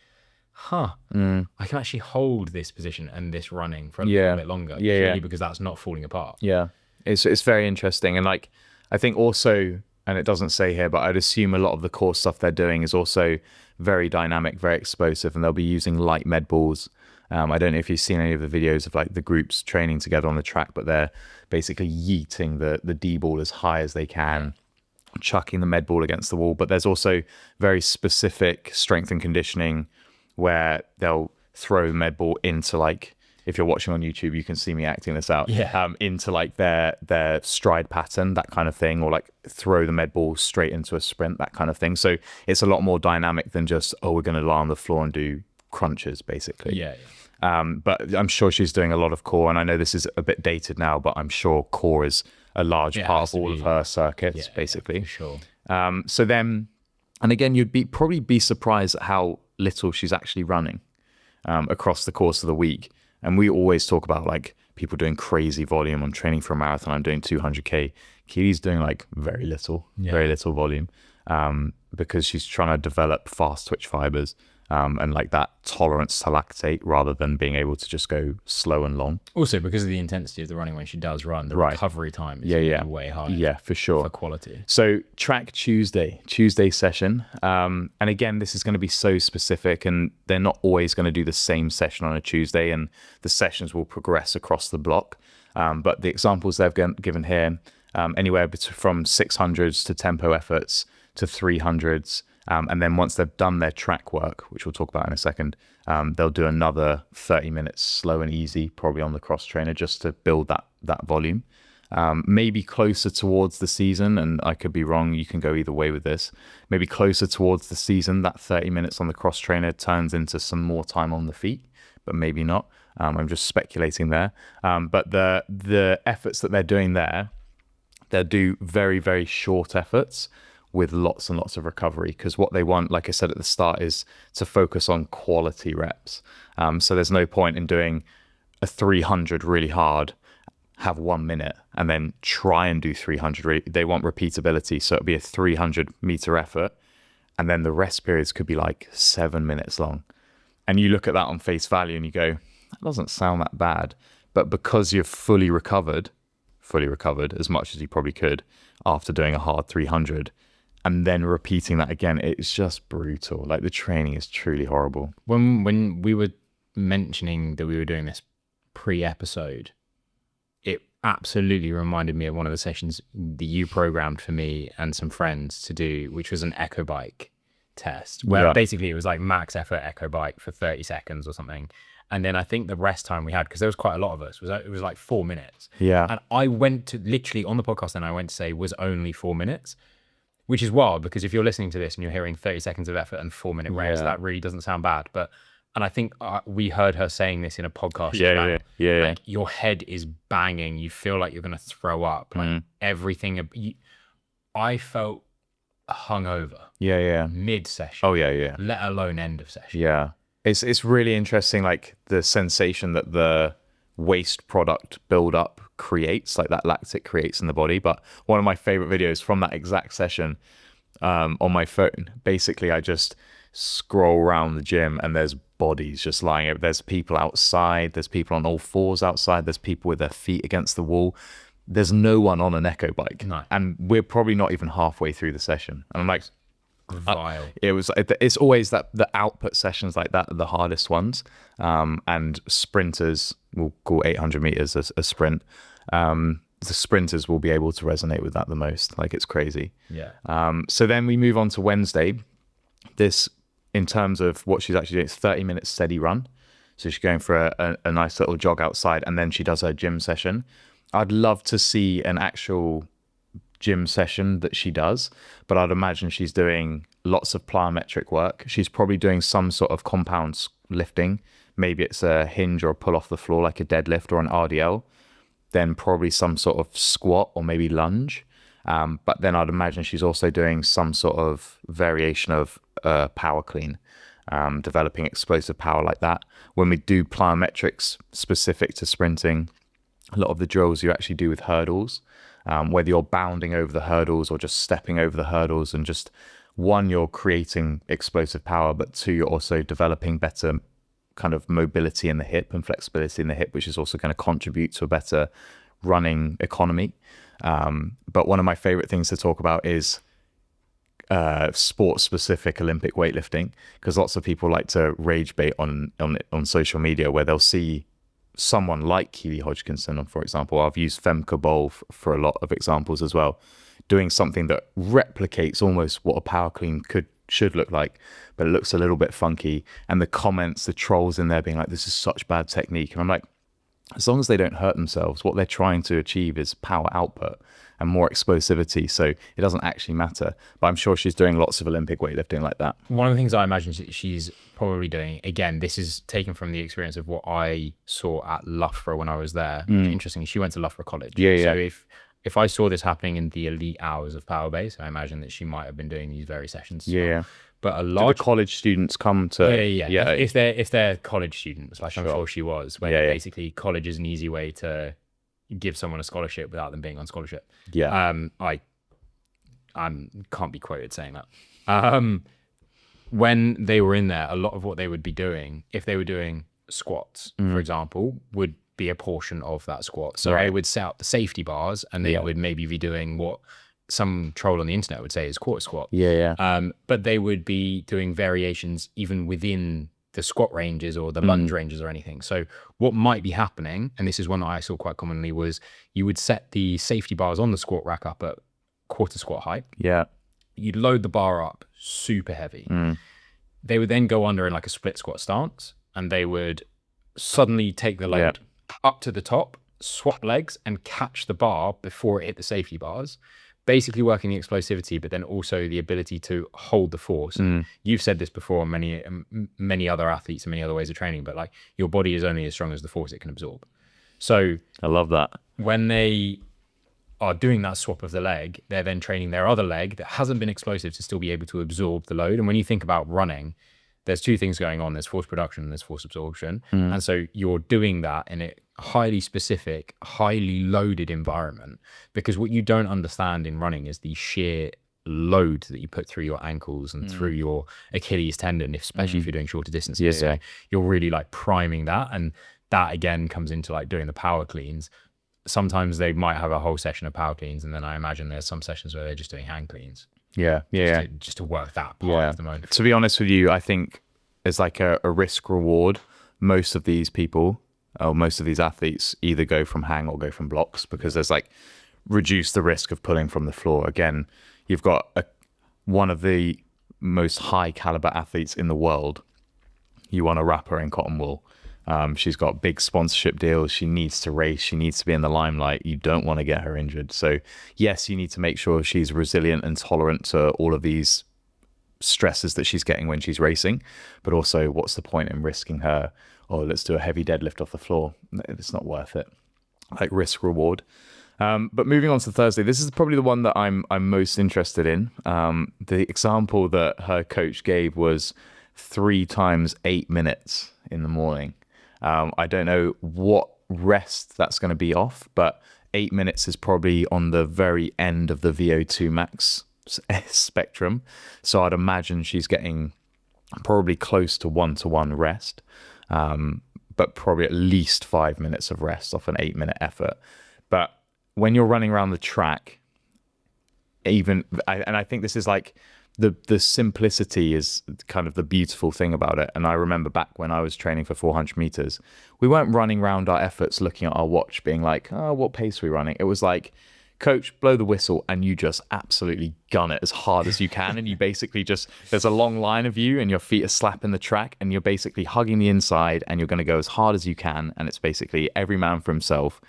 I can actually hold this position and this running for a little bit longer, purely because that's not falling apart. Yeah, it's very interesting. And like, I think also, and it doesn't say here, but I'd assume a lot of the core stuff they're doing is also very dynamic, very explosive, and they'll be using light med balls. I don't know if you've seen any of the videos of like the groups training together on the track, but they're basically yeeting the D ball as high as they can, chucking the med ball against the wall. But there's also very specific strength and conditioning where they'll throw med ball into, like, if you're watching on YouTube, you can see me acting this out, into like their stride pattern, that kind of thing, or like throw the med ball straight into a sprint, that kind of thing. So it's a lot more dynamic than just, we're going to lie on the floor and do crunches, basically. But I'm sure she's doing a lot of core, and I know this is a bit dated now, but I'm sure core is a large part of all of her circuits, basically. For sure. So then, and again, you'd probably be surprised at how little she's actually running across the course of the week. And we always talk about like people doing crazy volume. I'm training for a marathon, I'm doing 200K. Keely's doing like very little volume, because she's trying to develop fast twitch fibers, and like that tolerance to lactate, rather than being able to just go slow and long. Also, because of the intensity of the running, when she does run, the recovery time is way higher. Yeah, for sure. For quality. So track Tuesday session. And again, this is going to be so specific, and they're not always going to do the same session on a Tuesday, and the sessions will progress across the block. But the examples they've given here, anywhere from 600s to tempo efforts to 300s. And then once they've done their track work, which we'll talk about in a second, they'll do another 30 minutes slow and easy, probably on the cross trainer, just to build that volume. Maybe closer towards the season, and I could be wrong, you can go either way with this. Maybe closer towards the season, that 30 minutes on the cross trainer turns into some more time on the feet, but maybe not. I'm just speculating there. But the efforts that they're doing there, they'll do very, very short efforts with lots and lots of recovery, because what they want, like I said at the start, is to focus on quality reps. So there's no point in doing a 300 really hard, have 1 minute, and then try and do 300. They want repeatability, so it'll be a 300 meter effort, and then the rest periods could be like 7 minutes long. And you look at that on face value and you go, that doesn't sound that bad. But because you're fully recovered as much as you probably could after doing a hard 300, and then repeating that again, it's just brutal. Like, the training is truly horrible. When we were mentioning that we were doing this pre-episode, it absolutely reminded me of one of the sessions that you programmed for me and some friends to do, which was an echo bike test, where basically it was like max effort echo bike for 30 seconds or something. And then I think the rest time we had, because there was quite a lot of us, it was like 4 minutes. Yeah. And I went to, literally on the podcast, and I went to say was only 4 minutes. Which is wild, because if you're listening to this and you're hearing 30 seconds of effort and 4 minute rest, that really doesn't sound bad. And I think we heard her saying this in a podcast. Like, your head is banging. You feel like you're going to throw up. Like everything. I felt hungover. Mid session. Let alone end of session. Yeah. It's really interesting, like the sensation that the waste product buildup creates, like that lactic creates in the body. But one of my favorite videos from that exact session, on my phone, basically I just scroll around the gym and there's bodies just lying over. There's people outside, there's people on all fours outside, there's people with their feet against the wall. There's no one on an echo bike. No. And we're probably not even halfway through the session, and I'm like, vile. It's always that the output sessions like that are the hardest ones. And sprinters, will call 800 meters a sprint. The sprinters will be able to resonate with that the most. Like, it's crazy. So then we move on to Wednesday. This, in terms of what she's actually doing, it's 30 minutes steady run. So she's going for a nice little jog outside, and then she does her gym session. I'd love to see an actual gym session that she does, but I'd imagine she's doing lots of plyometric work. She's probably doing some sort of compound lifting. Maybe it's a hinge or a pull off the floor, like a deadlift or an RDL. Then probably some sort of squat or maybe lunge. But then I'd imagine she's also doing some sort of variation of power clean, developing explosive power like that. When we do plyometrics specific to sprinting, a lot of the drills you actually do with hurdles, whether you're bounding over the hurdles or just stepping over the hurdles and just one, you're creating explosive power, but two, you're also developing better kind of mobility in the hip and flexibility in the hip, which is also going to contribute to a better running economy. But one of my favorite things to talk about is sport-specific Olympic weightlifting, because lots of people like to rage bait on social media, where they'll see someone like Keely Hodgkinson, for example. I've used Femke Bol for a lot of examples as well, doing something that replicates almost what a power clean should look like, but it looks a little bit funky. And the comments, the trolls in there being like, this is such bad technique. And I'm like, as long as they don't hurt themselves, what they're trying to achieve is power output and more explosivity. So it doesn't actually matter. But I'm sure she's doing lots of Olympic weightlifting like that. One of the things I imagine she's probably doing, again, this is taken from the experience of what I saw at Loughborough when I was there. Interestingly, she went to Loughborough College. So if I saw this happening in the elite hours of Power Base, I imagine that she might have been doing these very sessions as well. But a large do the college students come to if they're college students, like I'm sure she was, where basically college is an easy way to give someone a scholarship without them being on scholarship. I can't be quoted saying that. When they were in there, a lot of what they would be doing, if they were doing squats, for example, would be a portion of that squat. So they would set up the safety bars, and they would maybe be doing what some troll on the internet would say is quarter squat. But they would be doing variations even within the squat ranges or the lunge ranges or anything. So what might be happening, and this is one that I saw quite commonly, was you would set the safety bars on the squat rack up at quarter squat height. You'd load the bar up super heavy. They would then go under in like a split squat stance, and they would suddenly take the load up to the top, swap legs, and catch the bar before it hit the safety bars, basically working the explosivity, but then also the ability to hold the force. You've said this before, many other athletes and many other ways of training, but like your body is only as strong as the force it can absorb. So I love that. When they are doing that swap of the leg, they're then training their other leg that hasn't been explosive to still be able to absorb the load. And when you think about running, there's two things going on. There's force production and there's force absorption. And so you're doing that in a highly specific, highly loaded environment, because what you don't understand in running is the sheer load that you put through your ankles and through your Achilles tendon, especially if you're doing shorter distances. So you're really like priming that. And that again comes into like doing the power cleans. Sometimes they might have a whole session of power cleans, and then I imagine there's some sessions where they're just doing hand cleans. Just to work that part of the moment. To be honest with you, I think it's like a risk reward. Most of these people, or most of these athletes, either go from hang or go from blocks, because there's like reduce the risk of pulling from the floor. Again, you've got one of the most high caliber athletes in the world. You want to wrap her in cotton wool. She's got big sponsorship deals. She needs to race. She needs to be in the limelight. You don't want to get her injured. So yes, you need to make sure she's resilient and tolerant to all of these stresses that she's getting when she's racing. But also, what's the point in risking her? Oh, let's do a heavy deadlift off the floor. It's not worth it. Like risk reward. But moving on to Thursday, this is probably the one that I'm most interested in. The example that her coach gave was 3 times 8 minutes in the morning. I don't know what rest that's going to be off, but 8 minutes is probably on the very end of the VO2 max spectrum. So I'd imagine she's getting probably close to 1-to-1 rest, but probably at least 5 minutes of rest off an 8-minute effort. But when you're running around the track, I think this is like the simplicity is kind of the beautiful thing about it. And I remember back when I was training for 400 meters, we weren't running around our efforts looking at our watch being like, oh, what pace are we running? It was like, coach, blow the whistle, and you just absolutely gun it as hard as you can. And you basically just, there's a long line of you and your feet are slapping the track and you're basically hugging the inside and you're going to go as hard as you can. And it's basically every man for himself.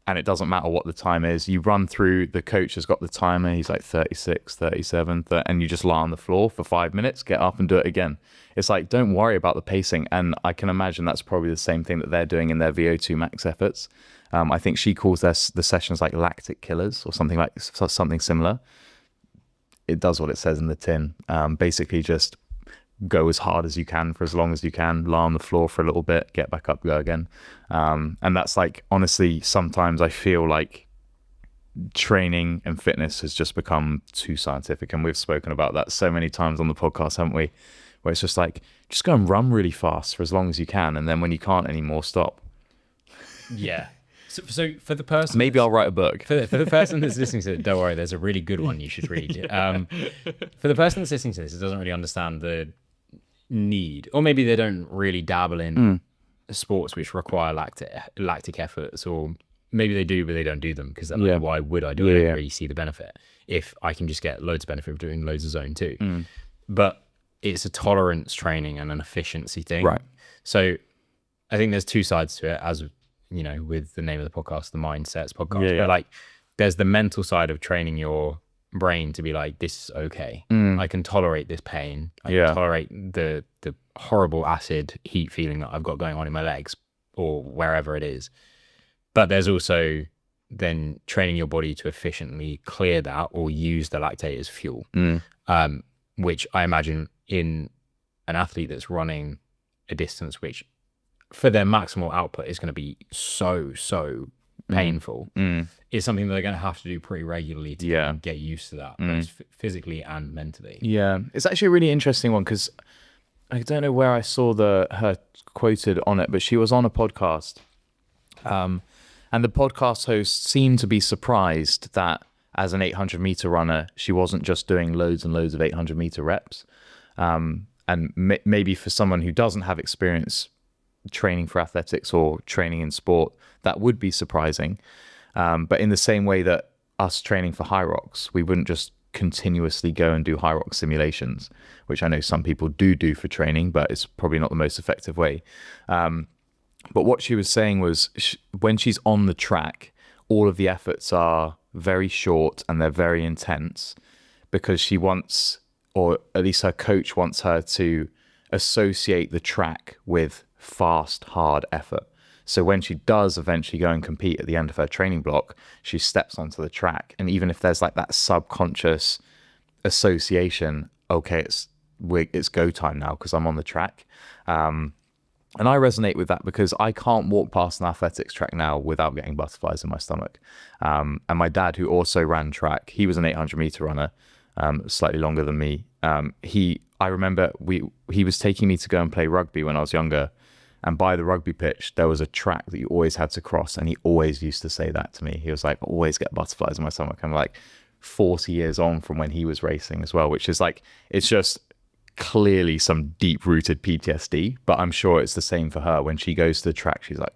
And it doesn't matter what the time is. You run through, the coach has got the timer. He's like 36, 37, and you just lie on the floor for 5 minutes, get up and do it again. It's like, don't worry about the pacing. And I can imagine that's probably the same thing that they're doing in their VO2 max efforts. I think she calls the sessions like lactic killers or something similar. It does what it says in the tin. Basically just go as hard as you can for as long as you can, lie on the floor for a little bit, get back up, go again. And that's like, honestly, sometimes I feel like training and fitness has just become too scientific, and we've spoken about that so many times on the podcast, haven't we? Where it's just like, just go and run really fast for as long as you can, and then when you can't anymore, stop. Yeah. So for the person, maybe I'll write a book. For the person that's listening to it, don't worry, there's a really good one you should read. For the person that's listening to this, it doesn't really understand the need, or maybe they don't really dabble in sports which require lactic efforts, or maybe they do but they don't do them because they're like, why would I do it? I don't really see the benefit if I can just get loads of benefit of doing loads of zone 2. But it's a tolerance training and an efficiency thing, right? So I think there's two sides to it, as you know, with the name of the podcast, the MindSets podcast. Yeah. But like, there's the mental side of training your brain to be like, this is okay. I can tolerate this pain. I can tolerate the horrible acid heat feeling that I've got going on in my legs or wherever it is. But there's also then training your body to efficiently clear that or use the lactate as fuel, which I imagine in an athlete that's running a distance which for their maximal output is going to be so painful. It's something that they're going to have to do pretty regularly to get used to that, both physically and mentally. Yeah, it's actually a really interesting one because I don't know where I saw her quoted on it, but she was on a podcast, and the podcast host seemed to be surprised that as an 800-meter runner, she wasn't just doing loads and loads of 800-meter reps. And maybe for someone who doesn't have experience training for athletics or training in sport, that would be surprising. But in the same way that us training for Hyrox, we wouldn't just continuously go and do Hyrox simulations, which I know some people do for training, but it's probably not the most effective way. But what she was saying was when she's on the track, all of the efforts are very short and they're very intense because she wants, or at least her coach wants her to associate the track with fast, hard effort. So when she does eventually go and compete at the end of her training block, she steps onto the track. And even if there's like that subconscious association, okay, it's go time now because I'm on the track. And I resonate with that because I can't walk past an athletics track now without getting butterflies in my stomach. And my dad, who also ran track, he was an 800-meter runner, slightly longer than me. I remember he was taking me to go and play rugby when I was younger. And by the rugby pitch, there was a track that you always had to cross. And he always used to say that to me. He was like, always get butterflies in my stomach. I'm like 40 years on from when he was racing as well, which is like, it's just clearly some deep-rooted PTSD. But I'm sure it's the same for her. When she goes to the track, she's like,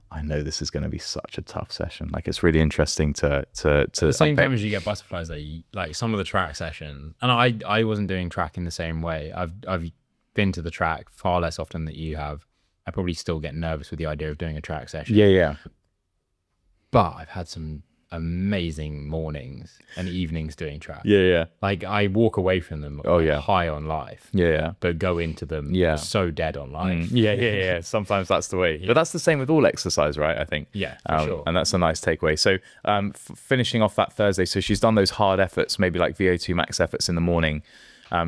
I know this is going to be such a tough session. Like, it's really interesting to at the same time as you get butterflies, like some of the track sessions, and I wasn't doing track in the same way. I've been to the track far less often than you have. I probably still get nervous with the idea of doing a track session. Yeah. But I've had some amazing mornings and evenings doing track. Yeah. Like I walk away from them high on life. Yeah. But go into them so dead on life. Yeah. Sometimes that's the way. But that's the same with all exercise, right? I think. Yeah, for sure. And that's a nice takeaway. So finishing off that Thursday, so she's done those hard efforts, maybe like VO2 max efforts in the morning.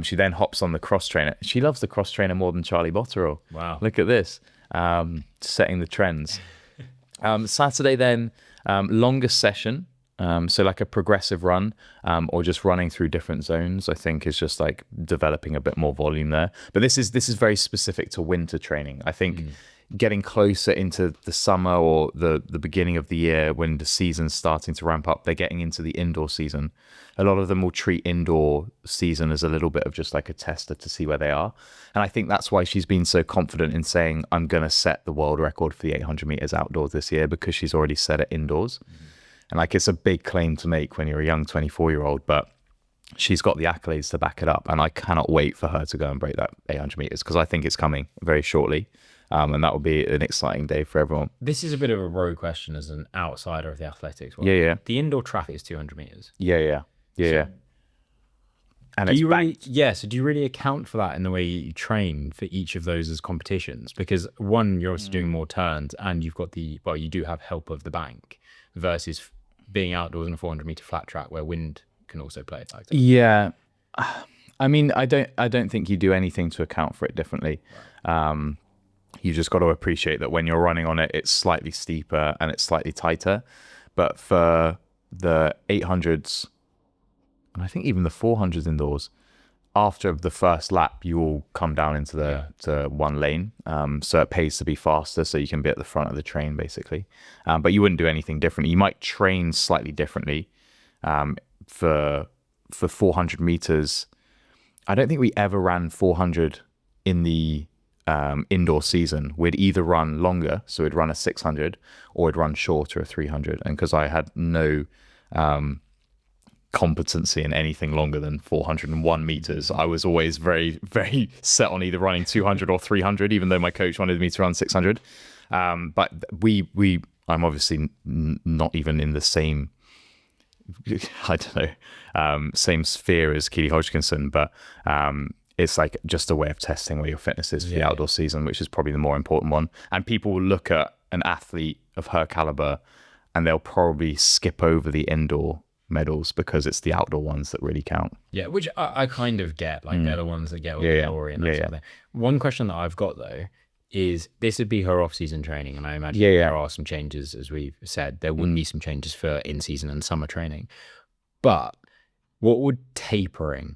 She then hops on the cross trainer. She loves the cross trainer more than Charlie Botterill. Wow. Look at this. Setting the trends. Saturday then, longest session. So like a progressive run, or just running through different zones, I think is just like developing a bit more volume there. But this is very specific to winter training. I think getting closer into the summer or the beginning of the year when the season's starting to ramp up, they're getting into the indoor season. A lot of them will treat indoor season as a little bit of just like a tester to see where they are. And I think that's why she's been so confident in saying, I'm going to set the world record for the 800 meters outdoors this year, because she's already set it indoors. And like, it's a big claim to make when you're a young 24-year-old, but she's got the accolades to back it up. And I cannot wait for her to go and break that 800 meters, because I think it's coming very shortly. And that will be an exciting day for everyone. This is a bit of a rogue question as an outsider of the athletics world. Yeah. The indoor track is 200 meters. Yeah. And so do you really account for that in the way you train for each of those as competitions? Because one, you're also doing more turns, and you've got you do have help of the bank, versus being outdoors in a 400 meter flat track where wind can also play like that. Yeah. I mean, I don't think you do anything to account for it differently. Right. You just got to appreciate that when you're running on it, it's slightly steeper and it's slightly tighter. But for the 800s, and I think even the 400s indoors, after the first lap, you all come down into to one lane. So it pays to be faster, so you can be at the front of the train, basically. But you wouldn't do anything different. You might train slightly differently. For 400 meters, I don't think we ever ran 400 in the indoor season. We'd either run longer, so we'd run a 600, or we'd run shorter, a 300. And because I had no competency in anything longer than 401 meters, I was always very, very set on either running 200 or 300, even though my coach wanted me to run 600. But I'm obviously not even in the same, I don't know, same sphere as Keely Hodgkinson, but it's like just a way of testing where your fitness is for the outdoor season, which is probably the more important one. And people will look at an athlete of her caliber and they'll probably skip over the indoor medals because it's the outdoor ones that really count. Yeah, which I kind of get. Like they're the ones that get all the glory and that sort of thing. One question that I've got though is, this would be her off-season training, and I imagine there are some changes, as we've said. There would be some changes for in-season and summer training. But what would tapering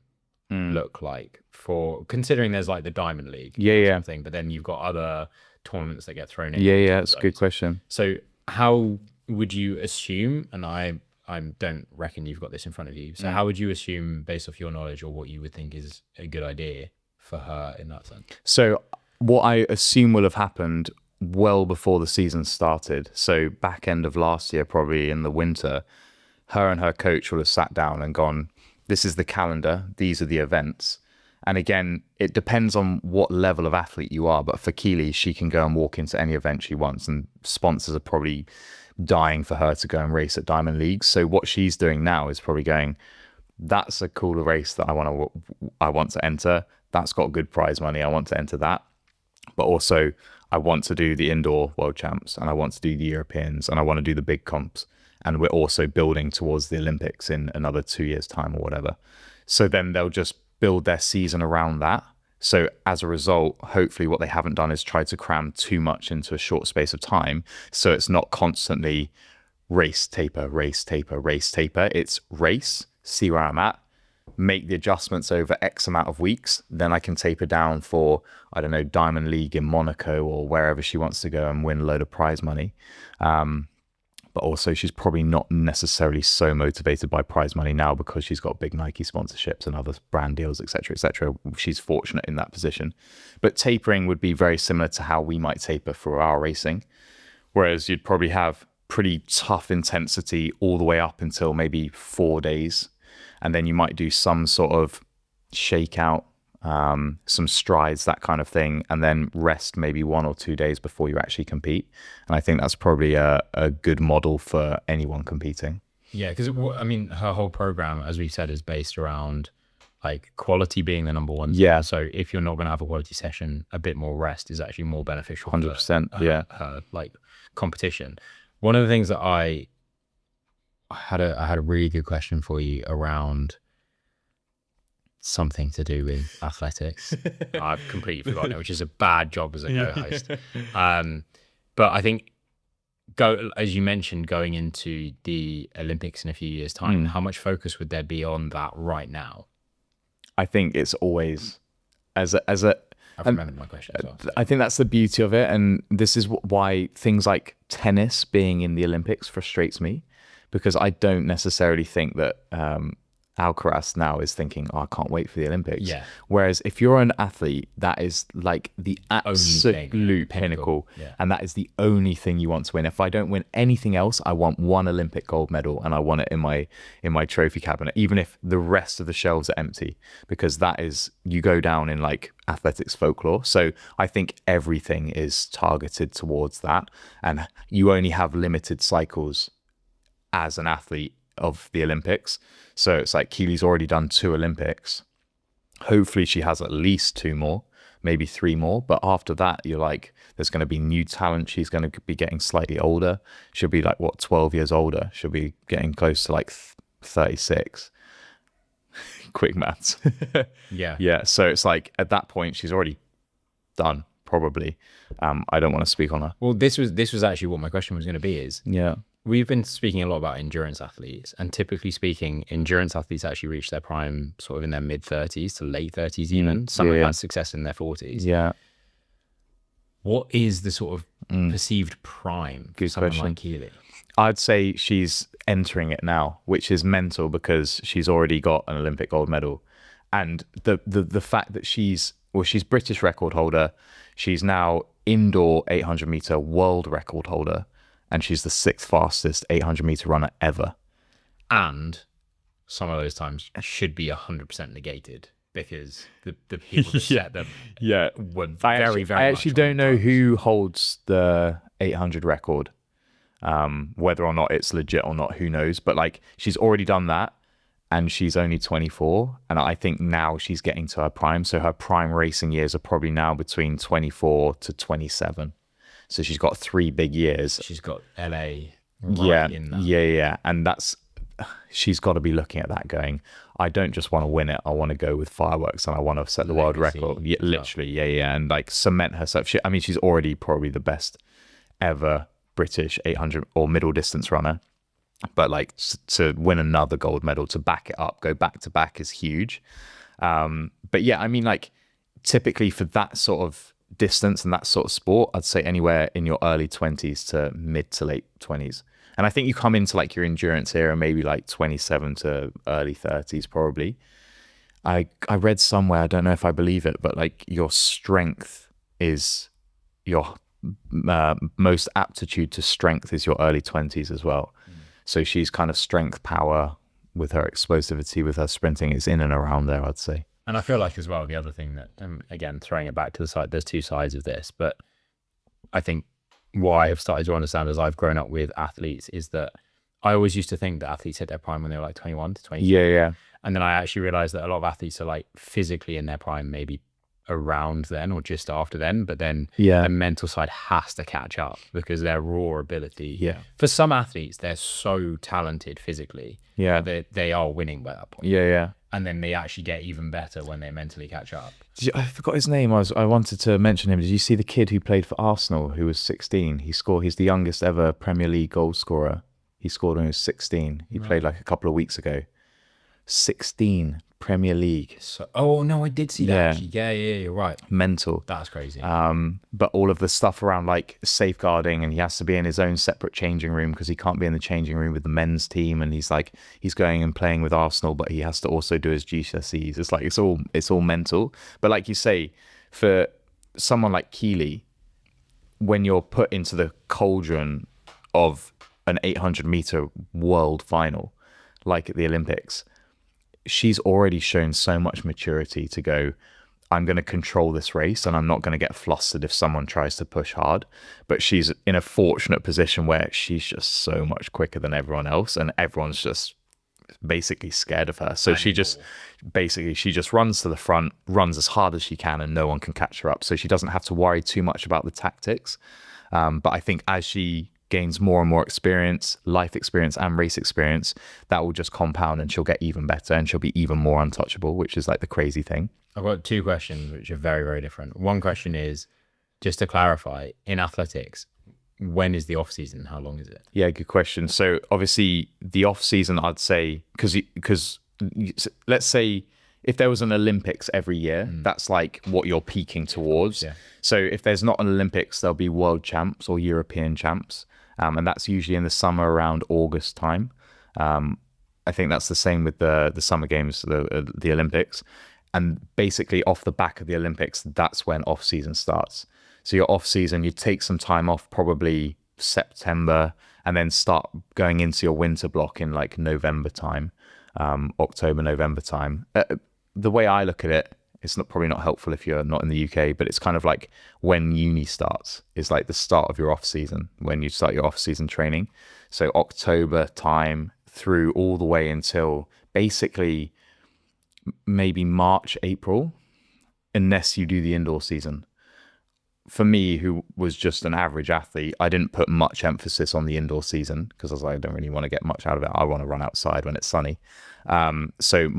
look like, for considering there's like the Diamond League or something, but then you've got other tournaments that get thrown in? That's a good question. So how would you assume, and I don't reckon you've got this in front of you, so how would you assume, based off your knowledge, or what you would think is a good idea for her in that sense? So what I assume will have happened well before the season started, so back end of last year, probably in the winter, her and her coach will have sat down and gone, this is the calendar, these are the events. And again, it depends on what level of athlete you are, but for Keely, she can go and walk into any event she wants, and sponsors are probably dying for her to go and race at Diamond Leagues. So what she's doing now is probably going, that's a cooler race that I want to enter. That's got good prize money. I want to enter that. But also I want to do the indoor world champs, and I want to do the Europeans, and I want to do the big comps. And we're also building towards the Olympics in another 2 years' time or whatever. So then they'll just build their season around that. So as a result, hopefully what they haven't done is try to cram too much into a short space of time. So it's not constantly race, taper, race, taper, race, taper. It's race, see where I'm at, make the adjustments over X amount of weeks. Then I can taper down for, I don't know, Diamond League in Monaco or wherever she wants to go and win a load of prize money. But also she's probably not necessarily so motivated by prize money now because she's got big Nike sponsorships and other brand deals, etc., etc. She's fortunate in that position. But tapering would be very similar to how we might taper for our racing, whereas you'd probably have pretty tough intensity all the way up until maybe 4 days. And then you might do some sort of shakeout, some strides, that kind of thing, and then rest maybe 1 or 2 days before you actually compete. And I think that's probably a good model for anyone competing. Yeah, because I mean, her whole program, as we've said, is based around like quality being the number one. Yeah. So if you're not going to have a quality session, a bit more rest is actually more beneficial. 100%. For her like competition. One of the things that I had a really good question for you around something to do with athletics. I've completely forgotten it, which is a bad job as a co-host. But I think, as you mentioned, going into the Olympics in a few years' time, how much focus would there be on that right now? I think it's always I've remembered my question as well. I think that's the beauty of it, and this is why things like tennis being in the Olympics frustrates me, because I don't necessarily think that Alcaraz now is thinking, oh, I can't wait for the Olympics. Yeah. Whereas if you're an athlete, that is like the absolute pinnacle. Yeah. And that is the only thing you want to win. If I don't win anything else, I want one Olympic gold medal, and I want it in my trophy cabinet, even if the rest of the shelves are empty, because that is, you go down in like athletics folklore. So I think everything is targeted towards that, and you only have limited cycles as an athlete of the Olympics. So it's like Keely's already done 2 Olympics. Hopefully she has at least 2 more, maybe 3 more. But after that, you're like, there's going to be new talent. She's going to be getting slightly older. She'll be like, 12 years older. She'll be getting close to like 36. Quick maths. Yeah. So it's like, at that point, she's already done, probably. I don't want to speak on her. Well, this was actually what my question was going to be is, we've been speaking a lot about endurance athletes, and typically speaking, endurance athletes actually reach their prime sort of in their mid-30s to late 30s even. Some have had success in their 40s. Yeah. What is the sort of perceived prime for someone like Keely? I'd say she's entering it now, which is mental because she's already got an Olympic gold medal. And the fact that she's British record holder, she's now indoor 800 meter world record holder, and she's the 6th fastest 800 meter runner ever. And some of those times should be 100% negated because the people that set them were very I actually don't know who holds the 800 record. Whether or not it's legit or not, who knows? But like, she's already done that, and she's only 24, and I think now she's getting to her prime. So her prime racing years are probably now between 24 to 27. So she's got 3 big years. She's got LA in that. Yeah. And she's got to be looking at that going, I don't just want to win it. I want to go with fireworks, and I want to set the world record. Yeah, literally. Yeah. And like cement herself. She's already probably the best ever British 800 or middle distance runner. But like to win another gold medal, to back it up, go back to back is huge. But yeah, I mean, like typically for that sort of distance and that sort of sport, I'd say anywhere in your early 20s to mid to late 20s. And I think you come into like your endurance era, maybe like 27 to early 30s, probably. I read somewhere, I don't know if I believe it, but like your strength is your most aptitude to strength is your early 20s as well. So she's kind of strength, power with her explosivity, with her sprinting is in and around there, I'd say. And I feel like as well, the other thing that, again, throwing it back to the side, there's 2 sides of this, but I think what I have started to understand as I've grown up with athletes is that I always used to think that athletes hit their prime when they were like 21 to 22. Yeah. And then I actually realized that a lot of athletes are like physically in their prime, maybe around then or just after then, but then the mental side has to catch up because their raw ability. For some athletes, they're so talented physically. They are winning by that point. And then they actually get even better when they mentally catch up. I forgot his name. I wanted to mention him. Did you see the kid who played for Arsenal who was 16? He's the youngest ever Premier League goal scorer. He scored when he was 16. He played like a couple of weeks ago. 16 Premier League. I did see that actually. Yeah, you're right. Mental. That's crazy. But all of the stuff around like safeguarding, and he has to be in his own separate changing room because he can't be in the changing room with the men's team, and he's going and playing with Arsenal, but he has to also do his GCSEs. It's like it's all mental. But like you say, for someone like Keely, when you're put into the cauldron of an 800 meter world final, like at the Olympics, she's already shown so much maturity to go, I'm going to control this race and I'm not going to get flustered if someone tries to push hard. But she's in a fortunate position where she's just so much quicker than everyone else, and everyone's just basically scared of her. So she just runs to the front, runs as hard as she can, and no one can catch her up. So she doesn't have to worry too much about the tactics. But I think as she gains more and more experience, life experience and race experience, that will just compound, and she'll get even better, and she'll be even more untouchable, which is like the crazy thing. I've got 2 questions which are very, very different. One question is, just to clarify, in athletics, when is the off season? How long is it? Yeah, good question. So obviously the off season, I'd say, because let's say if there was an Olympics every year, that's like what you're peaking towards. So if there's not an Olympics, there'll be world champs or European champs. And that's usually in the summer around August time. I think that's the same with the summer games, the Olympics. And basically off the back of the Olympics, that's when off season starts. So your off season, you take some time off, probably September, and then start going into your winter block in like November time, October, November time. The way I look at it, it's probably not helpful if you're not in the UK, but it's kind of like when uni starts. It's like the start of your off season, when you start your off season training. So October time through all the way until basically maybe March, April, unless you do the indoor season. For me, who was just an average athlete, I didn't put much emphasis on the indoor season because I was like, I don't really want to get much out of it. I want to run outside when it's sunny. So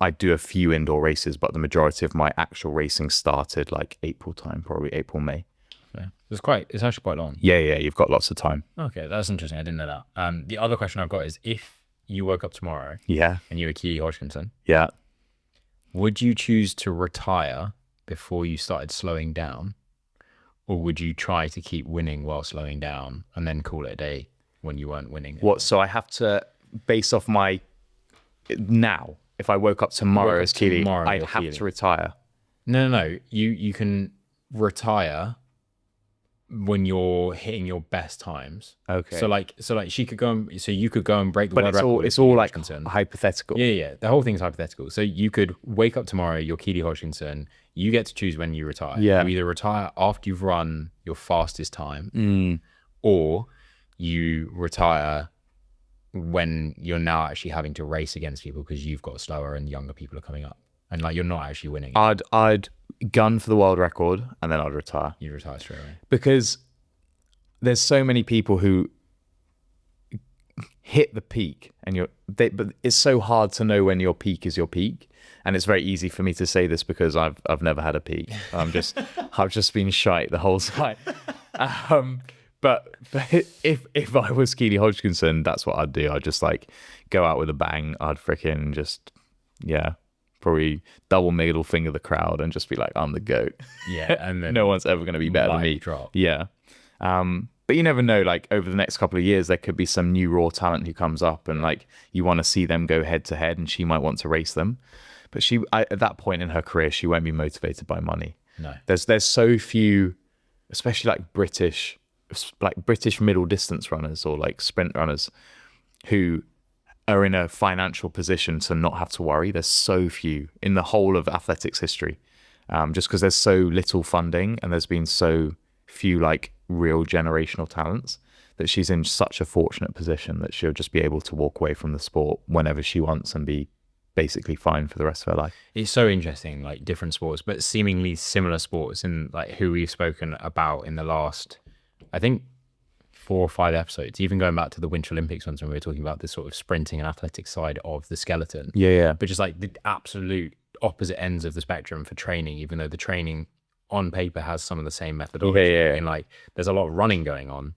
I do a few indoor races, but the majority of my actual racing started like April time, probably April, May. Yeah. It's actually quite long. Yeah, you've got lots of time. Okay, that's interesting. I didn't know that. The other question I've got is, if you woke up tomorrow and you were Keely Hodgkinson, would you choose to retire before you started slowing down, or would you try to keep winning while slowing down and then call it a day when you weren't winning? So I have to, based off my now, if I woke up tomorrow as Keely, I'd have to retire. No. You can retire when you're hitting your best times. Okay. So like she could go and, so you could go and break the world record. It's all like hypothetical. Yeah. The whole thing's hypothetical. So you could wake up tomorrow, you're Keely Hodgkinson, you get to choose when you retire. Yeah. You either retire after you've run your fastest time, or you retire when you're now actually having to race against people because you've got slower and younger people are coming up. And like, you're not actually winning. I'd gun for the world record and then I'd retire. You'd retire straight away. Because there's so many people who hit the peak but it's so hard to know when your peak is your peak. And it's very easy for me to say this because I've never had a peak. I've just been shite the whole time. But if I was Keely Hodgkinson, that's what I'd do. I'd just like go out with a bang. I'd freaking just, probably double middle finger the crowd and just be like, I'm the GOAT. Yeah. And then no one's ever going to be better than me. Drop. Yeah. But you never know, like over the next couple of years, there could be some new raw talent who comes up and like you want to see them go head to head and she might want to race them. But at that point in her career, she won't be motivated by money. No. There's so few, especially like British middle distance runners or like sprint runners who are in a financial position to not have to worry. There's so few in the whole of athletics history, just because there's so little funding and there's been so few like real generational talents, that she's in such a fortunate position that she'll just be able to walk away from the sport whenever she wants and be basically fine for the rest of her life. It's so interesting, like different sports, but seemingly similar sports, in like who we've spoken about in the last, I think, 4 or 5 episodes, even going back to the Winter Olympics ones when we were talking about the sort of sprinting and athletic side of the skeleton. Yeah. But just like the absolute opposite ends of the spectrum for training, even though the training on paper has some of the same methodology. Yeah. And like there's a lot of running going on,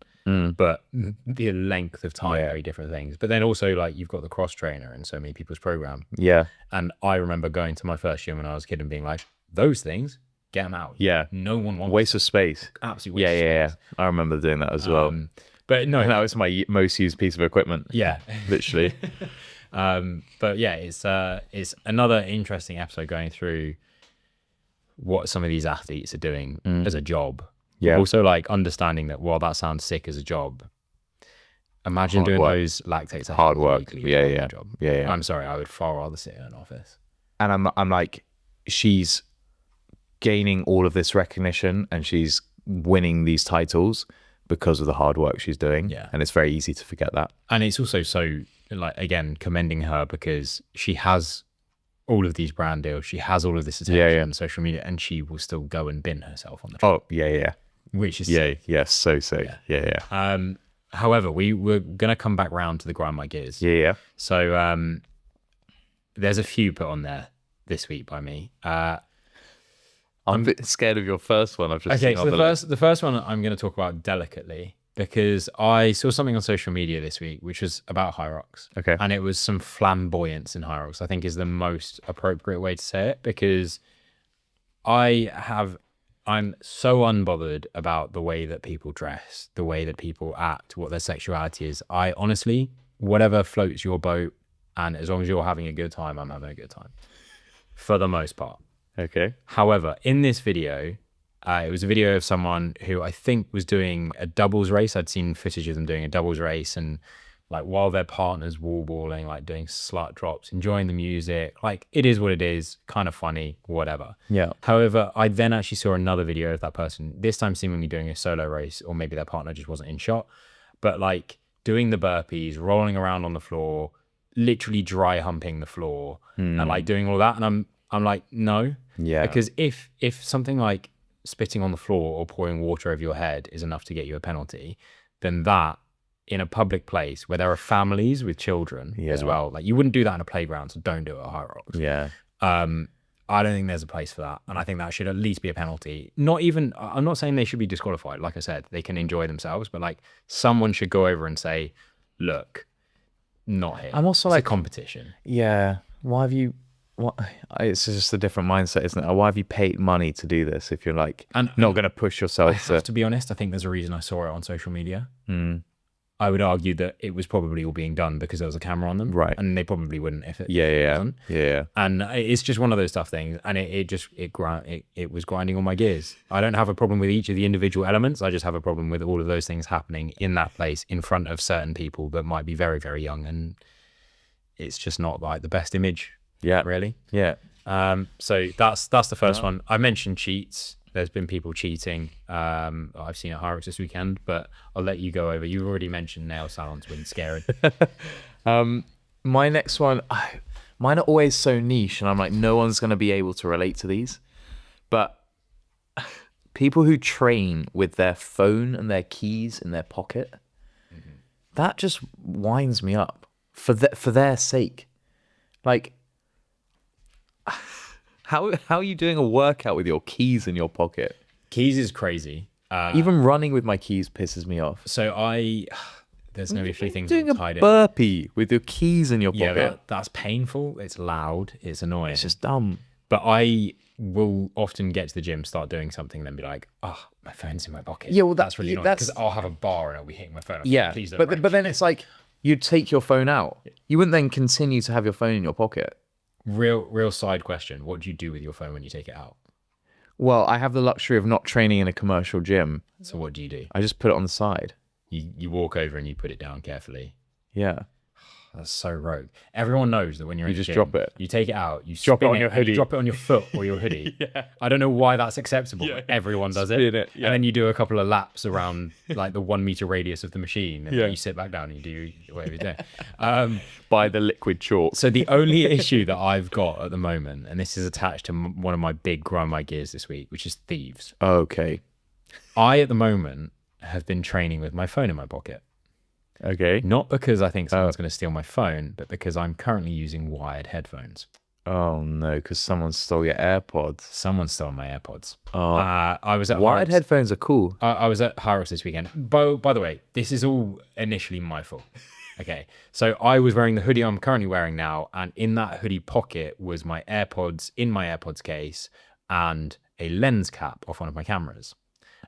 but the length of time, very different things. But then also like you've got the cross trainer in so many people's program. Yeah. And I remember going to my first gym when I was a kid and being like, those things, get them out. Yeah. No one wants waste of space. Absolutely waste of space. Yeah. I remember doing that as well. But no, that was my most used piece of equipment. Yeah. Literally. But yeah, it's another interesting episode going through what some of these athletes are doing as a job. Yeah. Also like understanding that while that sounds sick as a job, imagine doing those lactate hard work. Yeah. Job. Yeah. I'm sorry, I would far rather sit in an office. And I'm like, she's gaining all of this recognition and she's winning these titles because of the hard work she's doing. Yeah. And it's very easy to forget that. And it's also so like, again, commending her because she has all of these brand deals, she has all of this attention on social media, and she will still go and bin herself on the track. Oh, yeah. Which is sick. So sick. Yeah. However, we're gonna come back round to the grind my gears. Yeah. So there's a few put on there this week by me. I'm a bit scared of your first one. I've just okay. So the first one I'm going to talk about delicately because I saw something on social media this week which was about Hyrox. Okay. And it was some flamboyance in Hyrox, I think is the most appropriate way to say it, because I'm so unbothered about the way that people dress, the way that people act, what their sexuality is. I honestly, whatever floats your boat, and as long as you're having a good time, I'm having a good time for the most part. Okay. However, in this video, it was a video of someone who I think was doing a doubles race. I'd seen footage of them doing a doubles race, and like while their partner's wall balling, like doing slut drops, enjoying the music, like it is what it is, kind of funny, whatever. Yeah. However, I then actually saw another video of that person, this time seemingly doing a solo race, or maybe their partner just wasn't in shot, but like doing the burpees, rolling around on the floor, literally dry humping the floor, and like doing all that. And I'm like, no. Yeah. Because if something like spitting on the floor or pouring water over your head is enough to get you a penalty, then that in a public place where there are families with children as well, like you wouldn't do that in a playground, so don't do it at Hyrox. Yeah. I don't think there's a place for that. And I think that should at least be a penalty. I'm not saying they should be disqualified. Like I said, they can enjoy themselves, but like someone should go over and say, look, not here. I'm also it's like a competition. Yeah. Why have you, it's just a different mindset, isn't it? Why have you paid money to do this if you're like not going to push yourself? I have to be honest, I think there's a reason I saw it on social media. Mm. I would argue that it was probably all being done because there was a camera on them. Right. And they probably wouldn't if it Yeah. And it's just one of those tough things. And it was grinding on my gears. I don't have a problem with each of the individual elements. I just have a problem with all of those things happening in that place in front of certain people that might be very, very young. And it's just not like the best image. Yeah. Really. Yeah. So that's the first one. I mentioned cheats. There's been people cheating. I've seen at Hyrox this weekend, but I'll let you go over. You've already mentioned nail salons being scary. My next one, mine are always so niche, and I'm like, no one's going to be able to relate to these. But people who train with their phone and their keys in their pocket, that just winds me up for their sake. Like, how are you doing a workout with your keys in your pocket? Keys is crazy. Even running with my keys pisses me off. So there's no if things Doing a hide it. burpee with your keys in your pocket. Yeah, that's painful. It's loud. It's annoying. It's just dumb. But I will often get to the gym, start doing something, then be like, oh, my phone's in my pocket. Yeah, well, that's really annoying because I'll have a bar and I'll be hitting my phone. Yeah, Please don't but then it's like you'd take your phone out. You wouldn't then continue to have your phone in your pocket. Real side question. What do you do with your phone when you take it out? Well, I have the luxury of not training in a commercial gym. So what do you do? I just put it on the side. You walk over and you put it down carefully. Yeah. That's so rogue. Everyone knows that when you're in You just the gym, drop it. You take it out. You drop it spin on your hoodie. You drop it on your foot or your hoodie. Yeah. I don't know why that's acceptable. Yeah. Everyone does Spin it. it, yeah. And then you do a couple of laps around like the 1 meter radius of the machine. And Yeah. then you sit back down and you do whatever you're doing. Buy the liquid chalk. So the only issue that I've got at the moment, and this is attached to one of my big grind my gears this week, which is thieves. Okay. I, at the moment, have been training with my phone in my pocket. Okay. Not because I think someone's going to steal my phone, but because I'm currently using wired headphones. Oh no, because someone stole your AirPods. Someone stole my AirPods. Oh, I was at wired Hyrox. headphones are cool. I was at Hyrox this weekend. By the way, this is all initially my fault. Okay, so I was wearing the hoodie I'm currently wearing now, and in that hoodie pocket was my AirPods in my AirPods case and a lens cap off one of my cameras.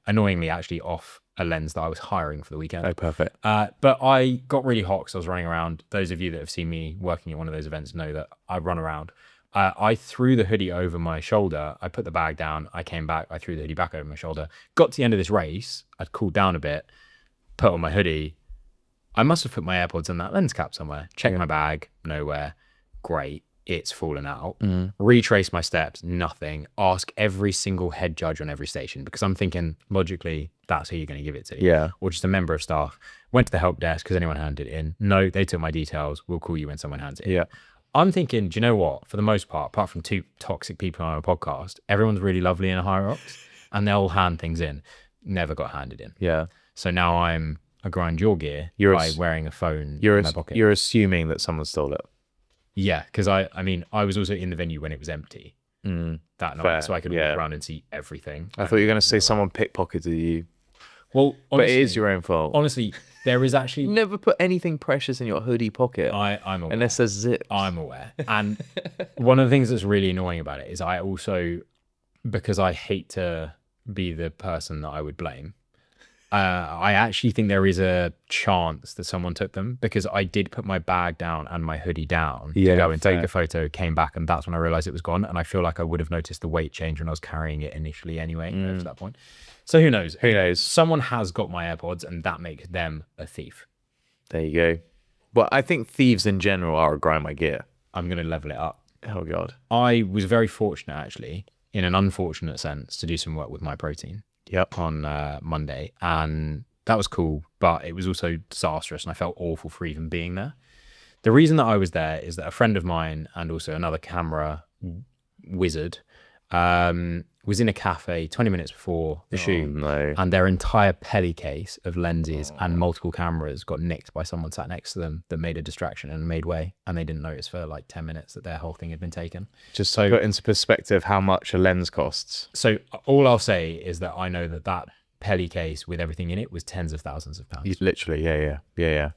Annoyingly, actually off a lens that I was hiring for the weekend. Oh, perfect. But I got really hot because I was running around. Those of you that have seen me working at one of those events know that I run around. I threw the hoodie over my shoulder. I put the bag down. I came back. I threw the hoodie back over my shoulder. Got to the end of this race. I'd cooled down a bit, put on my hoodie. I must have put my AirPods in that lens cap somewhere. Checked my bag. Nowhere. Great. It's fallen out. Retrace my steps. Nothing. Ask every single head judge on every station because I'm thinking logically that's who you're going to give it to. Yeah. Or just a member of staff. Went to the help desk because anyone handed it in. No, they took my details. We'll call you when someone hands it in. Yeah. I'm thinking, do you know what? For the most part, apart from 2 toxic people on a podcast, everyone's really lovely in a Hyrox and they'll hand things in. Never got handed in. Yeah. So now I'm a grind your gear by wearing a phone in my pocket. You're assuming that someone stole it. Yeah, because I mean, I was also in the venue when it was empty that night, so I could walk around and see everything. I thought you were going to say someone pickpocketed you. Well, honestly, but it is your own fault. Honestly, there is actually... You never put anything precious in your hoodie pocket. I'm aware. Unless there's zips. I'm aware. And one of the things that's really annoying about it is I also, because I hate to be the person that I would blame, I actually think there is a chance that someone took them because I did put my bag down and my hoodie down to go and take a photo, came back, and that's when I realized it was gone. And I feel like I would have noticed the weight change when I was carrying it initially anyway, to that point. So who knows? Who knows? Someone has got my AirPods and that makes them a thief. There you go. But I think thieves in general are a grind my gear. I'm going to level it up. Oh, God. I was very fortunate, actually, in an unfortunate sense, to do some work with My Protein. Yep. On Monday, and that was cool, but it was also disastrous and I felt awful for even being there. The reason that I was there is that a friend of mine and also another camera wizard Was in a cafe 20 minutes before the shoot, no. and their entire pelly case of lenses and multiple cameras got nicked by someone sat next to them that made a distraction and made way, and they didn't notice for like 10 minutes that their whole thing had been taken. Just so put into perspective how much a lens costs. So all I'll say is that I know that pelly case with everything in it was tens of thousands of pounds. Literally, yeah.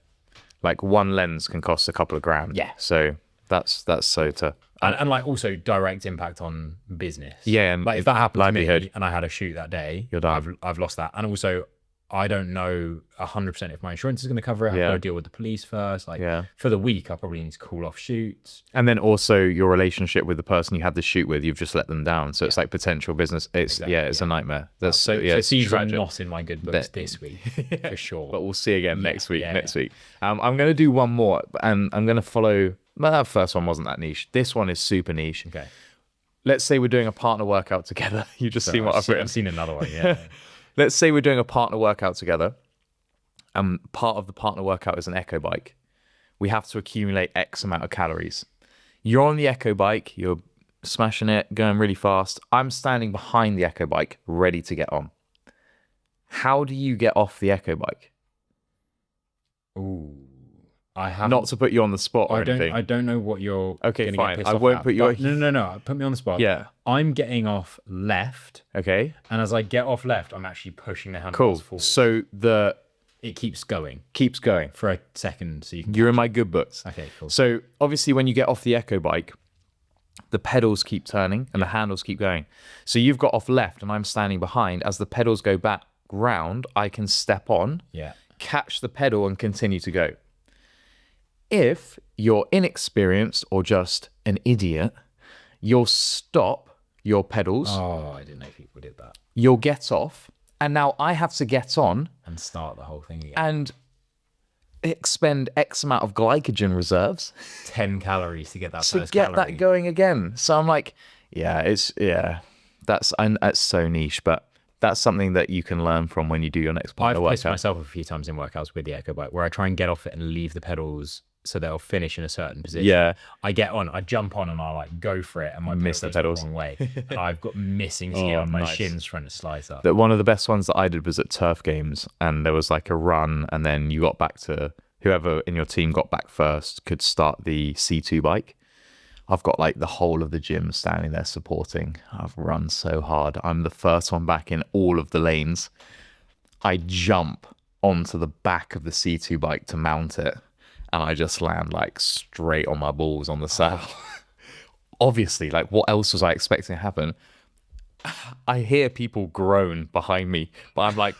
Like one lens can cost a couple of grand. Yeah. So that's so tough. And like also direct impact on business. Yeah, and like if that happened to livelihood. me and I had a shoot that day, You're done. I've lost that. And also I don't know 100% if my insurance is going to cover it. I've got to deal with the police first. Like for the week, I probably need to call off shoots. And then also your relationship with the person you had the shoot with, you've just let them down. So it's like potential business. It's it's a nightmare. That's so these are not in my good books this week for sure. But we'll see again next week. Week. I'm going to do one more, and I'm going to follow. Well, that first one wasn't that niche. This one is super niche. Okay. Let's say we're doing a partner workout together. You just seen what I've written. I've seen another one. Yeah. Let's say we're doing a partner workout together. Part of the partner workout is an echo bike. We have to accumulate X amount of calories. You're on the echo bike. You're smashing it, going really fast. I'm standing behind the echo bike, ready to get on. How do you get off the echo bike? Ooh. I have not to put you on the spot or anything. I don't know what you're okay. Fine. I won't put you. No. Put me on the spot. Yeah. I'm getting off left. Okay. And as I get off left, I'm actually pushing the handlebars forward. So it keeps going. Keeps going for a second. So you're in my good books. Okay. Cool. So obviously, when you get off the echo bike, the pedals keep turning and the handles keep going. So you've got off left, and I'm standing behind. As the pedals go back round, I can step on. Yeah. Catch the pedal and continue to go. If you're inexperienced or just an idiot, you'll stop your pedals. Oh, I didn't know people did that. You'll get off, and now I have to get on and start the whole thing again. And expend X amount of glycogen reserves. 10 calories to get that to first get calorie. That going again. So I'm like, that's so niche, but that's something that you can learn from when you do your next partner workout. I've pissed myself a few times in workouts with the echo bike where I try and get off it and leave the pedals so they'll finish in a certain position. Yeah. I get on, I jump on, and I like go for it, and my miss the pedals the wrong way. And I've got missing skin on my shins trying to slice up. One of the best ones that I did was at Turf Games, and there was like a run, and then you got back to whoever in your team got back first could start the C2 bike. I've got like the whole of the gym standing there supporting. I've run so hard. I'm the first one back in all of the lanes. I jump onto the back of the C2 bike to mount it, and I just land like straight on my balls on the saddle. Obviously, like what else was I expecting to happen? I hear people groan behind me, but I'm like,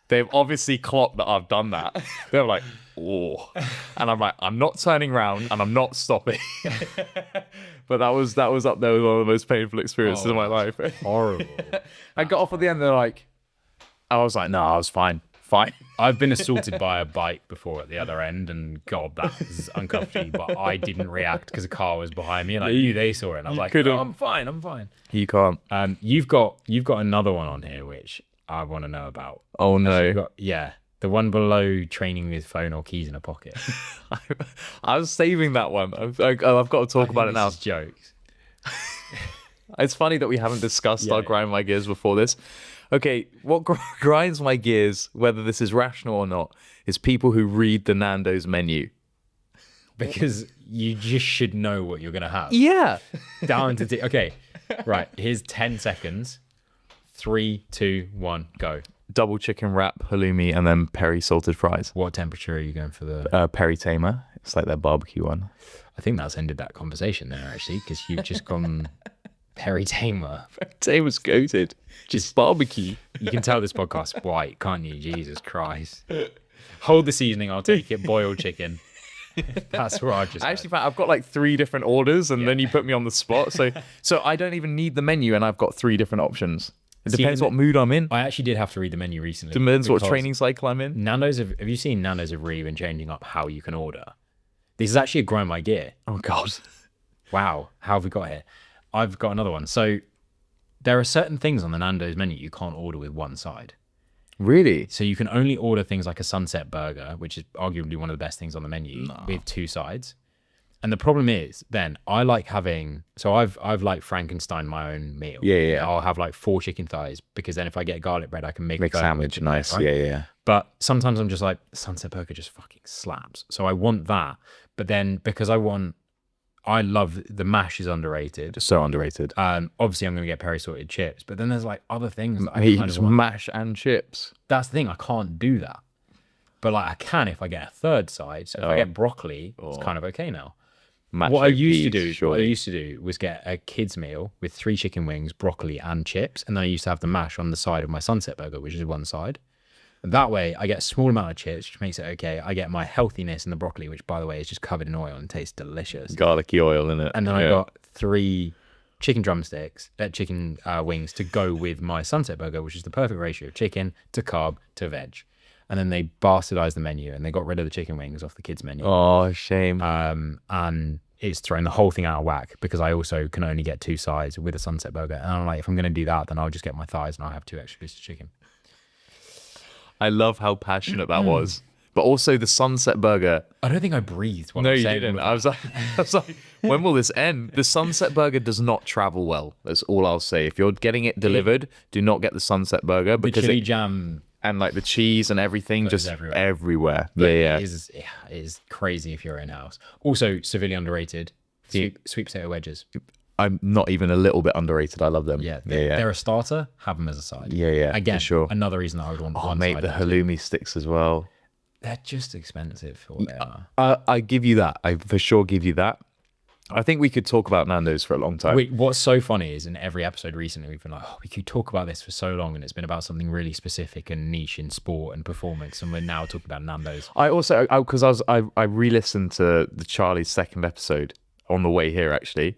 they've obviously clocked that I've done that. They're like, oh. And I'm like, I'm not turning around and I'm not stopping. But that was up there with one of the most painful experiences of my life. Horrible. I got off at the end, they're like, I was like, no, I was fine. I've been assaulted by a bike before at the other end, and God, that was uncomfortable. But I didn't react because a car was behind me, and I knew they saw it. And I was like, "Oh, I'm fine." You can't. You've got another one on here which I want to know about. Oh no! The one below training with phone or keys in a pocket. I was saving that one. I've got to talk about it now. This is jokes. It's funny that we haven't discussed our grind my gears before this. Okay, what grinds my gears, whether this is rational or not, is people who read the Nando's menu. Because you just should know what you're going to have. Yeah. Down to... Okay, right. Here's 10 seconds. 3, 2, 1, go. Double chicken wrap, halloumi, and then peri salted fries. What temperature are you going for the... Peri tamer. It's like their barbecue one. I think that's ended that conversation there, actually, because you've just gone... Peri tamer. Peri tamer's goated. Just barbecue. You can tell this podcast's white, can't you? Jesus Christ. Hold the seasoning, I'll take it. Boiled chicken. That's what I just actually found I've got like 3 different orders, and then you put me on the spot. So I don't even need the menu, and I've got 3 different options. It depends what mood I'm in. I actually did have to read the menu recently. Depends what training cycle I'm in. Nando's have you seen Nando's have really been changing up how you can order? This is actually a grind my gear. Oh God. Wow. How have we got here? I've got another one. So there are certain things on the Nando's menu you can't order with one side. Really? So you can only order things like a sunset burger, which is arguably one of the best things on the menu, with 2 sides. And the problem is then I like having, so I've like Frankenstein my own meal. Yeah. I'll have like 4 chicken thighs because then if I get garlic bread, I can make Make sandwich. Nice. Right? Yeah. But sometimes I'm just like, Sunset Burger just fucking slaps. So I want that. But then because I love the mash is underrated. So underrated. Obviously I'm going to get peri-sorted chips, but then there's like other things that I kind of want. Mash and chips. That's the thing. I can't do that. But like I can if I get a third side. So if I get broccoli, it's kind of okay now. What I used to do was get a kid's meal with 3 chicken wings, broccoli and chips. And then I used to have the mash on the side of my Sunset Burger, which is one side. And that way I get a small amount of chips, which makes it okay. I get my healthiness in the broccoli, which by the way is just covered in oil and tastes delicious. Garlicky oil in it. And then I got 3 chicken drumsticks, chicken wings to go with my Sunset Burger, which is the perfect ratio of chicken to carb to veg. And then they bastardized the menu and they got rid of the chicken wings off the kids menu. Oh, shame. And it's thrown the whole thing out of whack because I also can only get 2 sides with a Sunset Burger. And I'm like, if I'm going to do that, then I'll just get my thighs and I'll have 2 extra pieces of chicken. I love how passionate that was. But also the Sunset Burger. I don't think I breathed. No, you didn't. I was like, when will this end? The Sunset Burger does not travel well. That's all I'll say. If you're getting it delivered, do not get the Sunset Burger because the chili jam and like the cheese and everything just everywhere. But yeah. It is crazy if you're in-house. Also, severely underrated. Sweet potato wedges. I'm not even a little bit underrated. I love them. Yeah, they're a starter. Have them as a side. Yeah. Again, for sure. Another reason that I would want one mate, side. The halloumi sticks as well. They're just expensive for what they are. I give you that. I for sure give you that. I think we could talk about Nando's for a long time. What's so funny is in every episode recently, we've been like, we could talk about this for so long, and it's been about something really specific and niche in sport and performance, and we're now talking about Nando's. I also, because I re-listened to the Charlie's second episode on the way here, actually.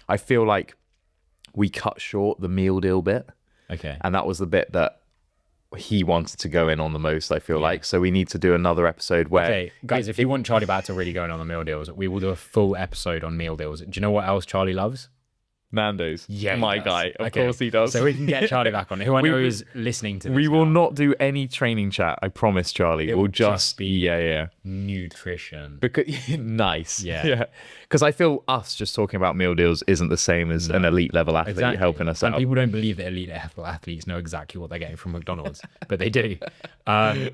I feel like we cut short the meal deal bit. Okay. And that was the bit that he wanted to go in on the most, I feel like. So we need to do another episode where... Okay, guys, if you want Charlie back to really go in on the meal deals, we will do a full episode on meal deals. Do you know what else Charlie loves? Nando's. Yeah, my guy. Of course he does. So we can get Charlie back on, who I know is listening to this. We will not do any training chat, I promise, Charlie. It will just be nutrition. Because nice. Yeah. Because I feel us just talking about meal deals isn't the same as an elite level athlete helping us out. People don't believe that elite athletes know exactly what they're getting from McDonald's, but they do.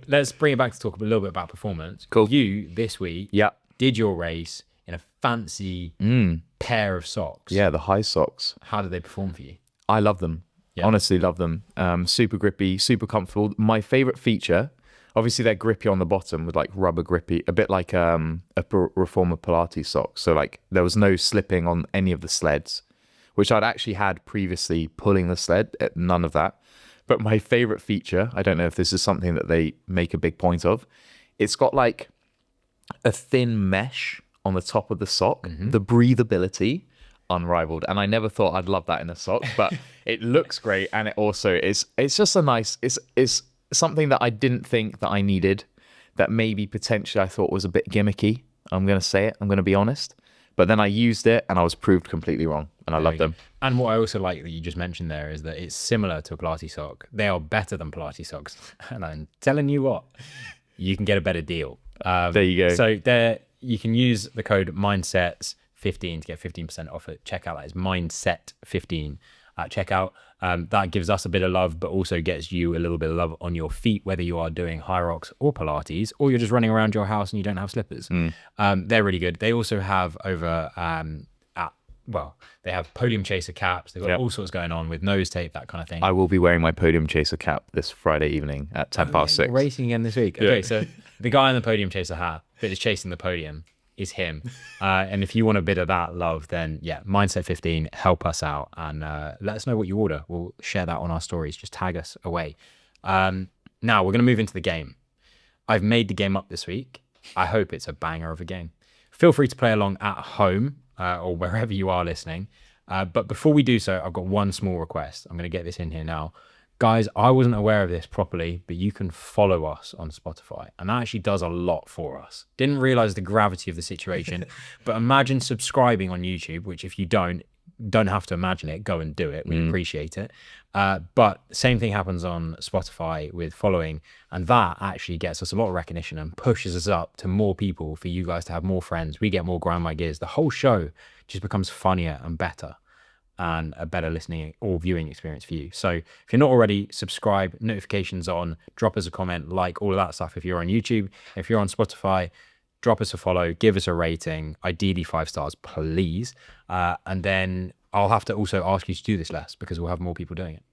Let's bring it back to talk a little bit about performance. Cool. You, this week, did your race in a fancy pair of socks. Yeah, the high socks. How did they perform for you? I love them. Yeah. Honestly, love them. Super grippy, super comfortable. My favorite feature, obviously they're grippy on the bottom with like rubber grippy, a bit like a Reformer Pilates sock. So like there was no slipping on any of the sleds, which I'd actually had previously pulling the sled, none of that. But my favorite feature, I don't know if this is something that they make a big point of, it's got like a thin mesh on the top of the sock. The breathability, unrivaled. And I never thought I'd love that in a sock, but it looks great. And it also is, it's just a nice, it's something that I didn't think that I needed, that maybe potentially I thought was a bit gimmicky. I'm going to say it. I'm going to be honest. But then I used it and I was proved completely wrong. And I love them. And what I also like that you just mentioned there is that it's similar to a Pilates sock. They are better than Pilates socks. And I'm telling you what, you can get a better deal. There you go. So you can use the code MindSets15 to get 15% off at checkout. That is Mindset15 at checkout. That gives us a bit of love, but also gets you a little bit of love on your feet, whether you are doing Hyrox or Pilates, or you're just running around your house and you don't have slippers. They're really good. They also have they have podium chaser caps. They've got all sorts going on with nose tape, that kind of thing. I will be wearing my podium chaser cap this Friday evening at 6:10. Racing again this week. Okay, so the guy in the podium chaser hat that is chasing the podium is him. And if you want a bit of that love, then Mindset 15, help us out and let us know what you order. We'll share that on our stories. Just tag us away. Now we're going to move into the game. I've made the game up this week. I hope it's a banger of a game. Feel free to play along at home or wherever you are listening. But before we do so, I've got one small request. I'm going to get this in here now. Guys, I wasn't aware of this properly, but you can follow us on Spotify. And that actually does a lot for us. Didn't realize the gravity of the situation. But imagine subscribing on YouTube, which if you don't, don't have to imagine it. Go and do it. We appreciate it. But same thing happens on Spotify with following, and that actually gets us a lot of recognition and pushes us up to more people, for you guys to have more friends. We get more grind my gears. The whole show just becomes funnier and better, and a better listening or viewing experience for you. So if you're not already, subscribe, notifications on, drop us a comment, like, all of that stuff. If you're on YouTube, if you're on Spotify, drop us a follow, give us a rating, ideally 5 stars, please. And then I'll have to also ask you to do this less, because we'll have more people doing it.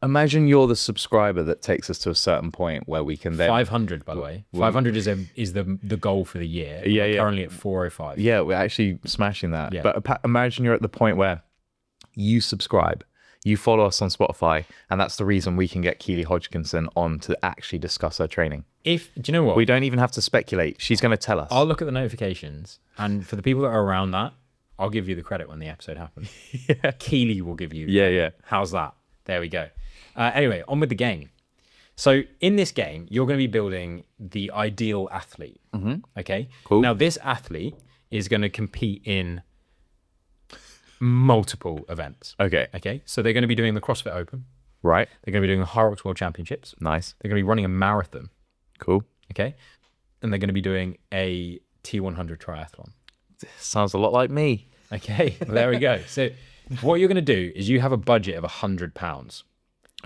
Imagine you're the subscriber that takes us to a certain point where we can then 500, by the way. 500 is the goal for the year. Yeah, We're currently at 405. Yeah, we're actually smashing that. Yeah. But imagine you're at the point where you subscribe, you follow us on Spotify, and that's the reason we can get Keely Hodgkinson on to actually discuss her training. Do you know what? We don't even have to speculate. She's going to tell us. I'll look at the notifications, and for the people that are around that, I'll give you the credit when the episode happens. Yeah. Keely will give you. Yeah. How's that? There we go. Anyway, on with the game. So in this game, you're going to be building the ideal athlete. Okay. Cool. Now, this athlete is going to compete in multiple events. Okay. So they're going to be doing the CrossFit Open. Right. They're going to be doing the Hyrox World Championships. Nice. They're going to be running a marathon. Cool. Okay. And they're going to be doing a T100 triathlon. Sounds a lot like me. Okay. Well, there we go. So what you're going to do is you have a budget of £100.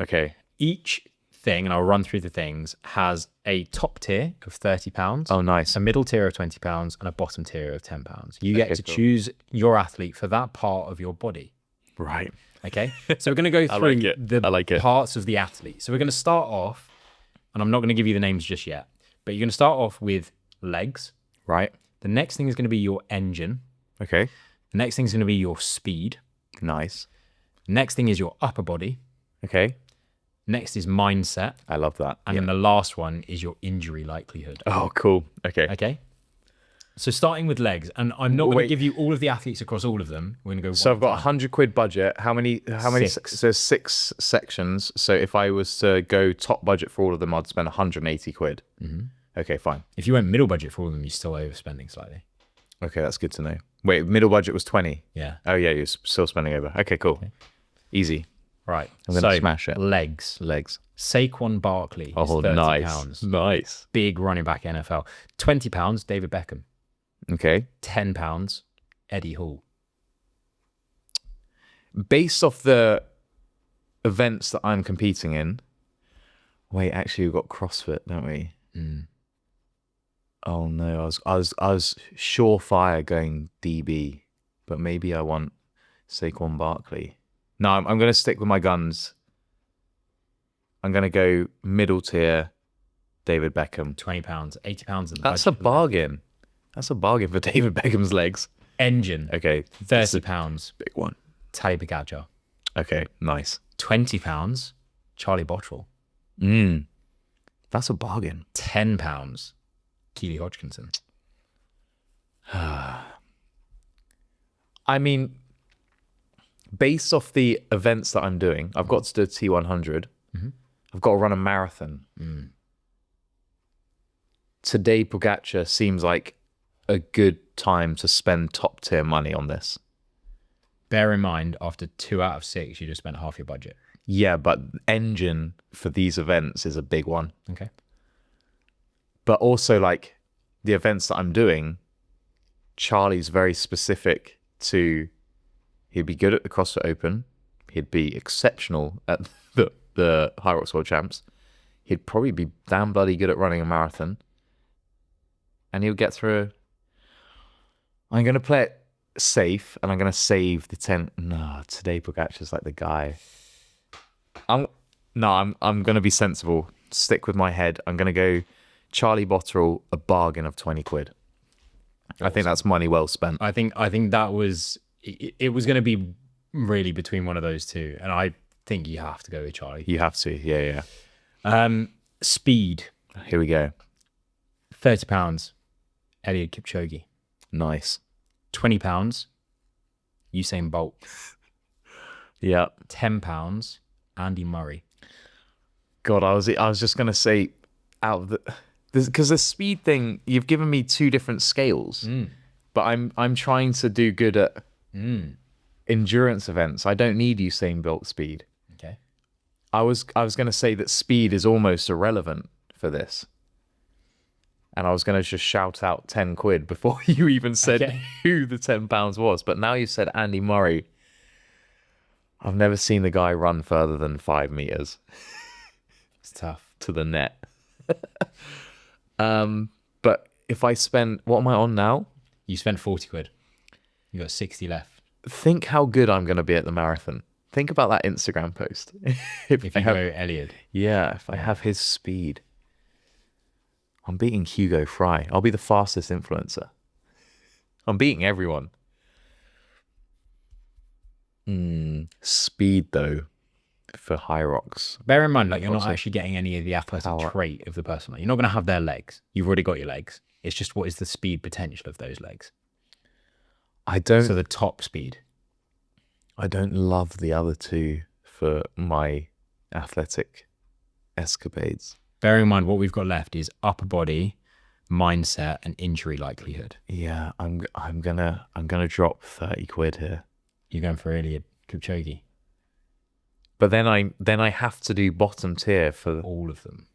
Okay. Each thing, and I'll run through the things, has a top tier of £30. Oh, nice. A middle tier of £20 and a bottom tier of £10. You get to cool. choose your athlete for that part of your body. Right. Okay. So we're going to go through the parts of the athlete. So we're going to start off, and I'm not going to give you the names just yet, but you're going to start off with legs. Right. The next thing is going to be your engine. Okay. The next thing is going to be your speed. Nice. Next thing is your upper body. Okay. Next is mindset. I love that. And then the last one is your injury likelihood. Oh, cool. Okay. Okay. So starting with legs, and I'm not going to give you all of the athletes across all of them. We're going to go. So I've got £100 budget. How many? 6. So 6 sections. So if I was to go top budget for all of them, I'd spend £180. Okay, fine. If you went middle budget for all of them, you're still overspending slightly. Okay, that's good to know. Wait, middle budget was 20. Yeah. Oh yeah, you're still spending over. Okay, cool. Okay. Easy. Right. I'm gonna smash it. Legs. Saquon Barkley. Oh, is £30. nice. Nice. Big running back NFL. £20, David Beckham. Okay. £10, Eddie Hall. Based off the events that I'm competing in. Wait, actually, we've got CrossFit, don't we? Oh no, I was surefire going DB, but maybe I want Saquon Barkley. No, I'm going to stick with my guns. I'm going to go middle tier, David Beckham. £20, £80 in the That's a budget. bargain. That's a bargain for David Beckham's legs. Engine. Okay. £30, Big one. Tally Pogacar. Okay, nice. £20, Charlie Bottrell. That's a bargain. £10, Keely Hodgkinson. I mean, based off the events that I'm doing, I've got to do a T100. I've got to run a marathon. Today, Pogacar seems like a good time to spend top tier money on this. Bear in mind, after 2 out of 6, you just spent half your budget. Yeah, but engine for these events is a big one. Okay. But also, like, the events that I'm doing, Charlie's very specific to, he'd be good at the CrossFit Open. He'd be exceptional at the Hyrox World Champs. He'd probably be damn bloody good at running a marathon. And he'll get through. I'm going to play it safe, and I'm going to save the 10. No, today Pogacar's like the guy. I'm going to be sensible. Stick with my head. I'm going to go Charlie Bottrell, a bargain of £20. Awesome. I think that's money well spent. I think that was it was going to be really between one of those two, and I think you have to go with Charlie. You have to, yeah. Speed. Here we go. £30, Eliud Kipchoge. Nice. £20, Usain Bolt. Yeah. £10, Andy Murray. God, I was just gonna say, out of the, because the speed thing, you've given me 2 different scales, but I'm trying to do good at endurance events, I don't need Usain Bolt speed. Okay. I was going to say that speed is almost irrelevant for this. And I was going to just shout out 10 quid before you even said who the £10 was. But now you said Andy Murray. I've never seen the guy run further than 5 meters. It's tough. To the net. But if I spend, what am I on now? You spent 40 quid. You got 60 left. Think how good I'm going to be at the marathon. Think about that Instagram post. if you go Elliot. Yeah, if I have his speed. I'm beating Hugo Fry. I'll be the fastest influencer. I'm beating everyone. Speed, though, for Hyrox. Bear in mind, like, you're not actually getting any of the athletic trait of the person. Like, you're not going to have their legs. You've already got your legs. It's just what is the speed potential of those legs. So the top speed. I don't love the other two for my athletic escapades. Bearing in mind what we've got left is upper body, mindset, and injury likelihood. Yeah, I'm gonna drop 30 quid here. You're going for Eliud Kipchoge. But then I have to do bottom tier for all of them.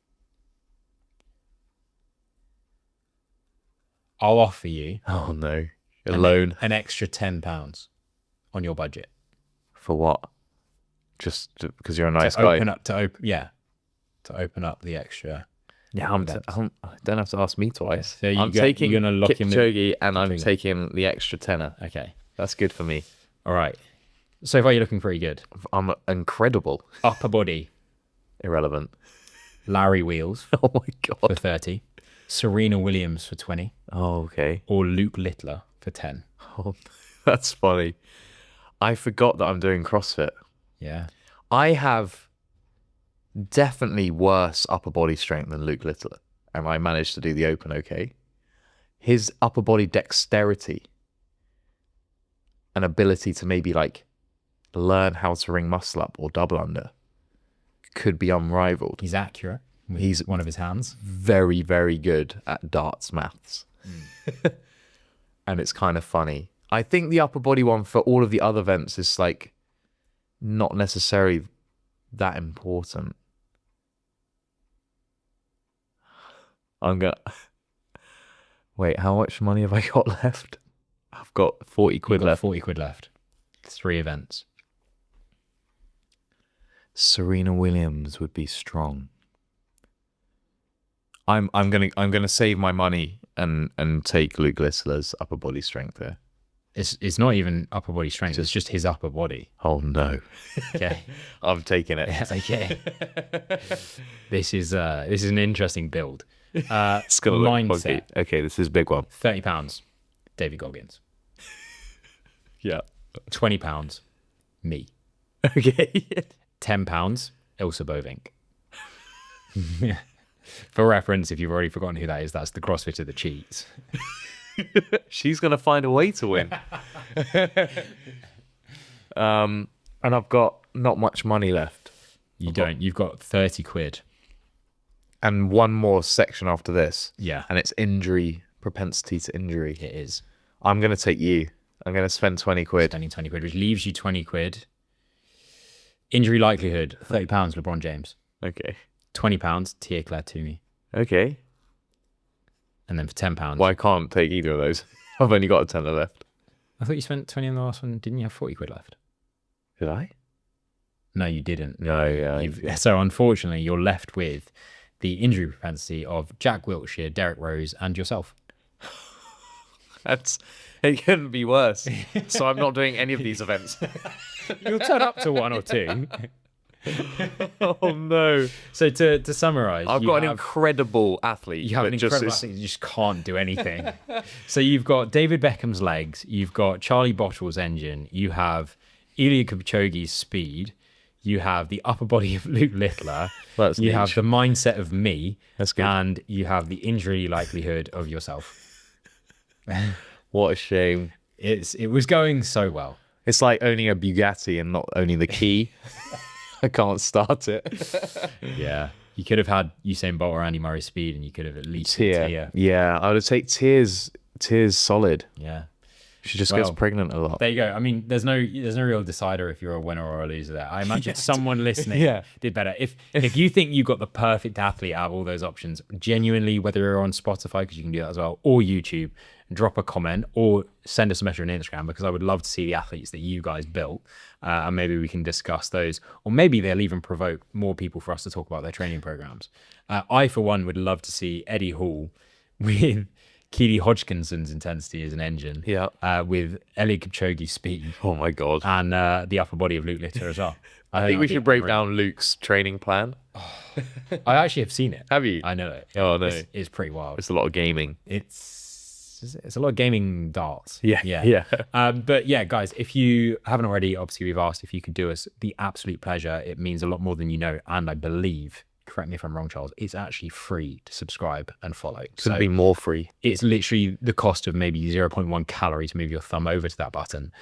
I'll offer you. Oh no, alone an extra £10 on your budget. For what? Just because you're a nice guy. To open up the extra. Yeah, I don't have to ask me twice. So you're going to lock Kipchoge and I'm taking the extra tenner. Okay. That's good for me. All right. So far, you're looking pretty good. I'm incredible. Upper body. Irrelevant. Larry Wheels. Oh my God. For 30. Serena Williams for 20. Oh, okay. Or Luke Littler for 10. Oh, that's funny. I forgot that I'm doing CrossFit. Yeah. I have definitely worse upper body strength than Luke Littler, and I managed to do the Open okay. His upper body dexterity and ability to maybe like learn how to ring muscle up or double under could be unrivaled. He's accurate. He's one of his hands. Very, very good at darts maths. And it's kind of funny. I think the upper body one for all of the other events is like not necessarily that important. Wait, how much money have I got left? I've got 40 quid left. 40 quid left. 3 events. Serena Williams would be strong. I'm gonna save my money and take Luke Littler's upper body strength there. It's not even upper body strength. It's just his upper body. Oh no. Okay. I'm taking it. Yeah, okay. This is an interesting build. It's gonna look mindset. Funky. Okay, this is a big one. £30, David Goggins. Yeah. £20, me. Okay. £10, Ilse Bovink. For reference, if you've already forgotten who that is, that's the CrossFit of the cheats. She's gonna find a way to win. And I've got not much money left. You've got 30 quid. And one more section after this. Yeah. And it's injury, propensity to injury. It is. I'm gonna take you. I'm gonna spend 20 quid. Spending 20 quid, which leaves you 20 quid. Injury likelihood, £30, LeBron James. Okay. £20, Tia Claire Toomey. Okay. And then for £10. Well, I can't take either of those. I've only got a tenner left. I thought you spent 20 on the last one. Didn't you have 40 quid left? Did I? No, you didn't. No, yeah. So unfortunately, you're left with the injury propensity of Jack Wiltshire, Derek Rose, and yourself. It couldn't be worse. So I'm not doing any of these events. You'll turn up to 1 or 2. Oh no. So to summarize, I've got an incredible athlete. You have an incredible athlete. You just can't do anything. So you've got David Beckham's legs. You've got Charlie Bottle's engine. You have Eliud Kipchoge's speed. You have the upper body of Luke Littler. You have the mindset of me. That's good. And you have the injury likelihood of yourself. What a shame. It was going so well. It's like owning a Bugatti and not owning the key. I can't start it. Yeah. You could have had Usain Bolt or Andy Murray's speed, and you could have at least Tier. Yeah, I would take Tier's solid. Yeah. She just gets pregnant a lot. There you go. I mean, there's no real decider if you're a winner or a loser there. I imagine someone listening did better. If you think you got the perfect athlete out of all those options, genuinely, whether you're on Spotify, because you can do that as well, or YouTube, drop a comment or send us a message on Instagram, because I would love to see the athletes that you guys built, and maybe we can discuss those, or maybe they'll even provoke more people for us to talk about their training programs. I, for one, would love to see Eddie Hall with Keely Hodgkinson's intensity as an engine, with Eliud Kipchoge's speed. Oh my God. And the upper body of Luke Litter as well. I think we should break down Luke's training plan. I actually have seen it. Have you? I know it. Oh no, it's pretty wild. It's a lot of gaming. It's a lot of gaming darts. Yeah. But yeah, guys, if you haven't already, obviously we've asked if you could do us the absolute pleasure. It means a lot more than you know, and I believe, correct me if I'm wrong, Charles, it's actually free to subscribe and follow. Could be more free. It's literally the cost of maybe 0.1 calorie to move your thumb over to that button.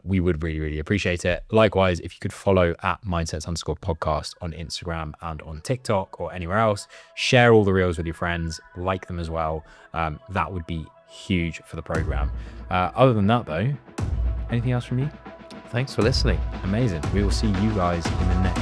We would really, really appreciate it. Likewise, if you could follow at MindSets_podcast on Instagram and on TikTok or anywhere else, share all the reels with your friends, like them as well. That would be huge for the program. Other than that though, anything else from you? Thanks for listening. Amazing. We will see you guys in the next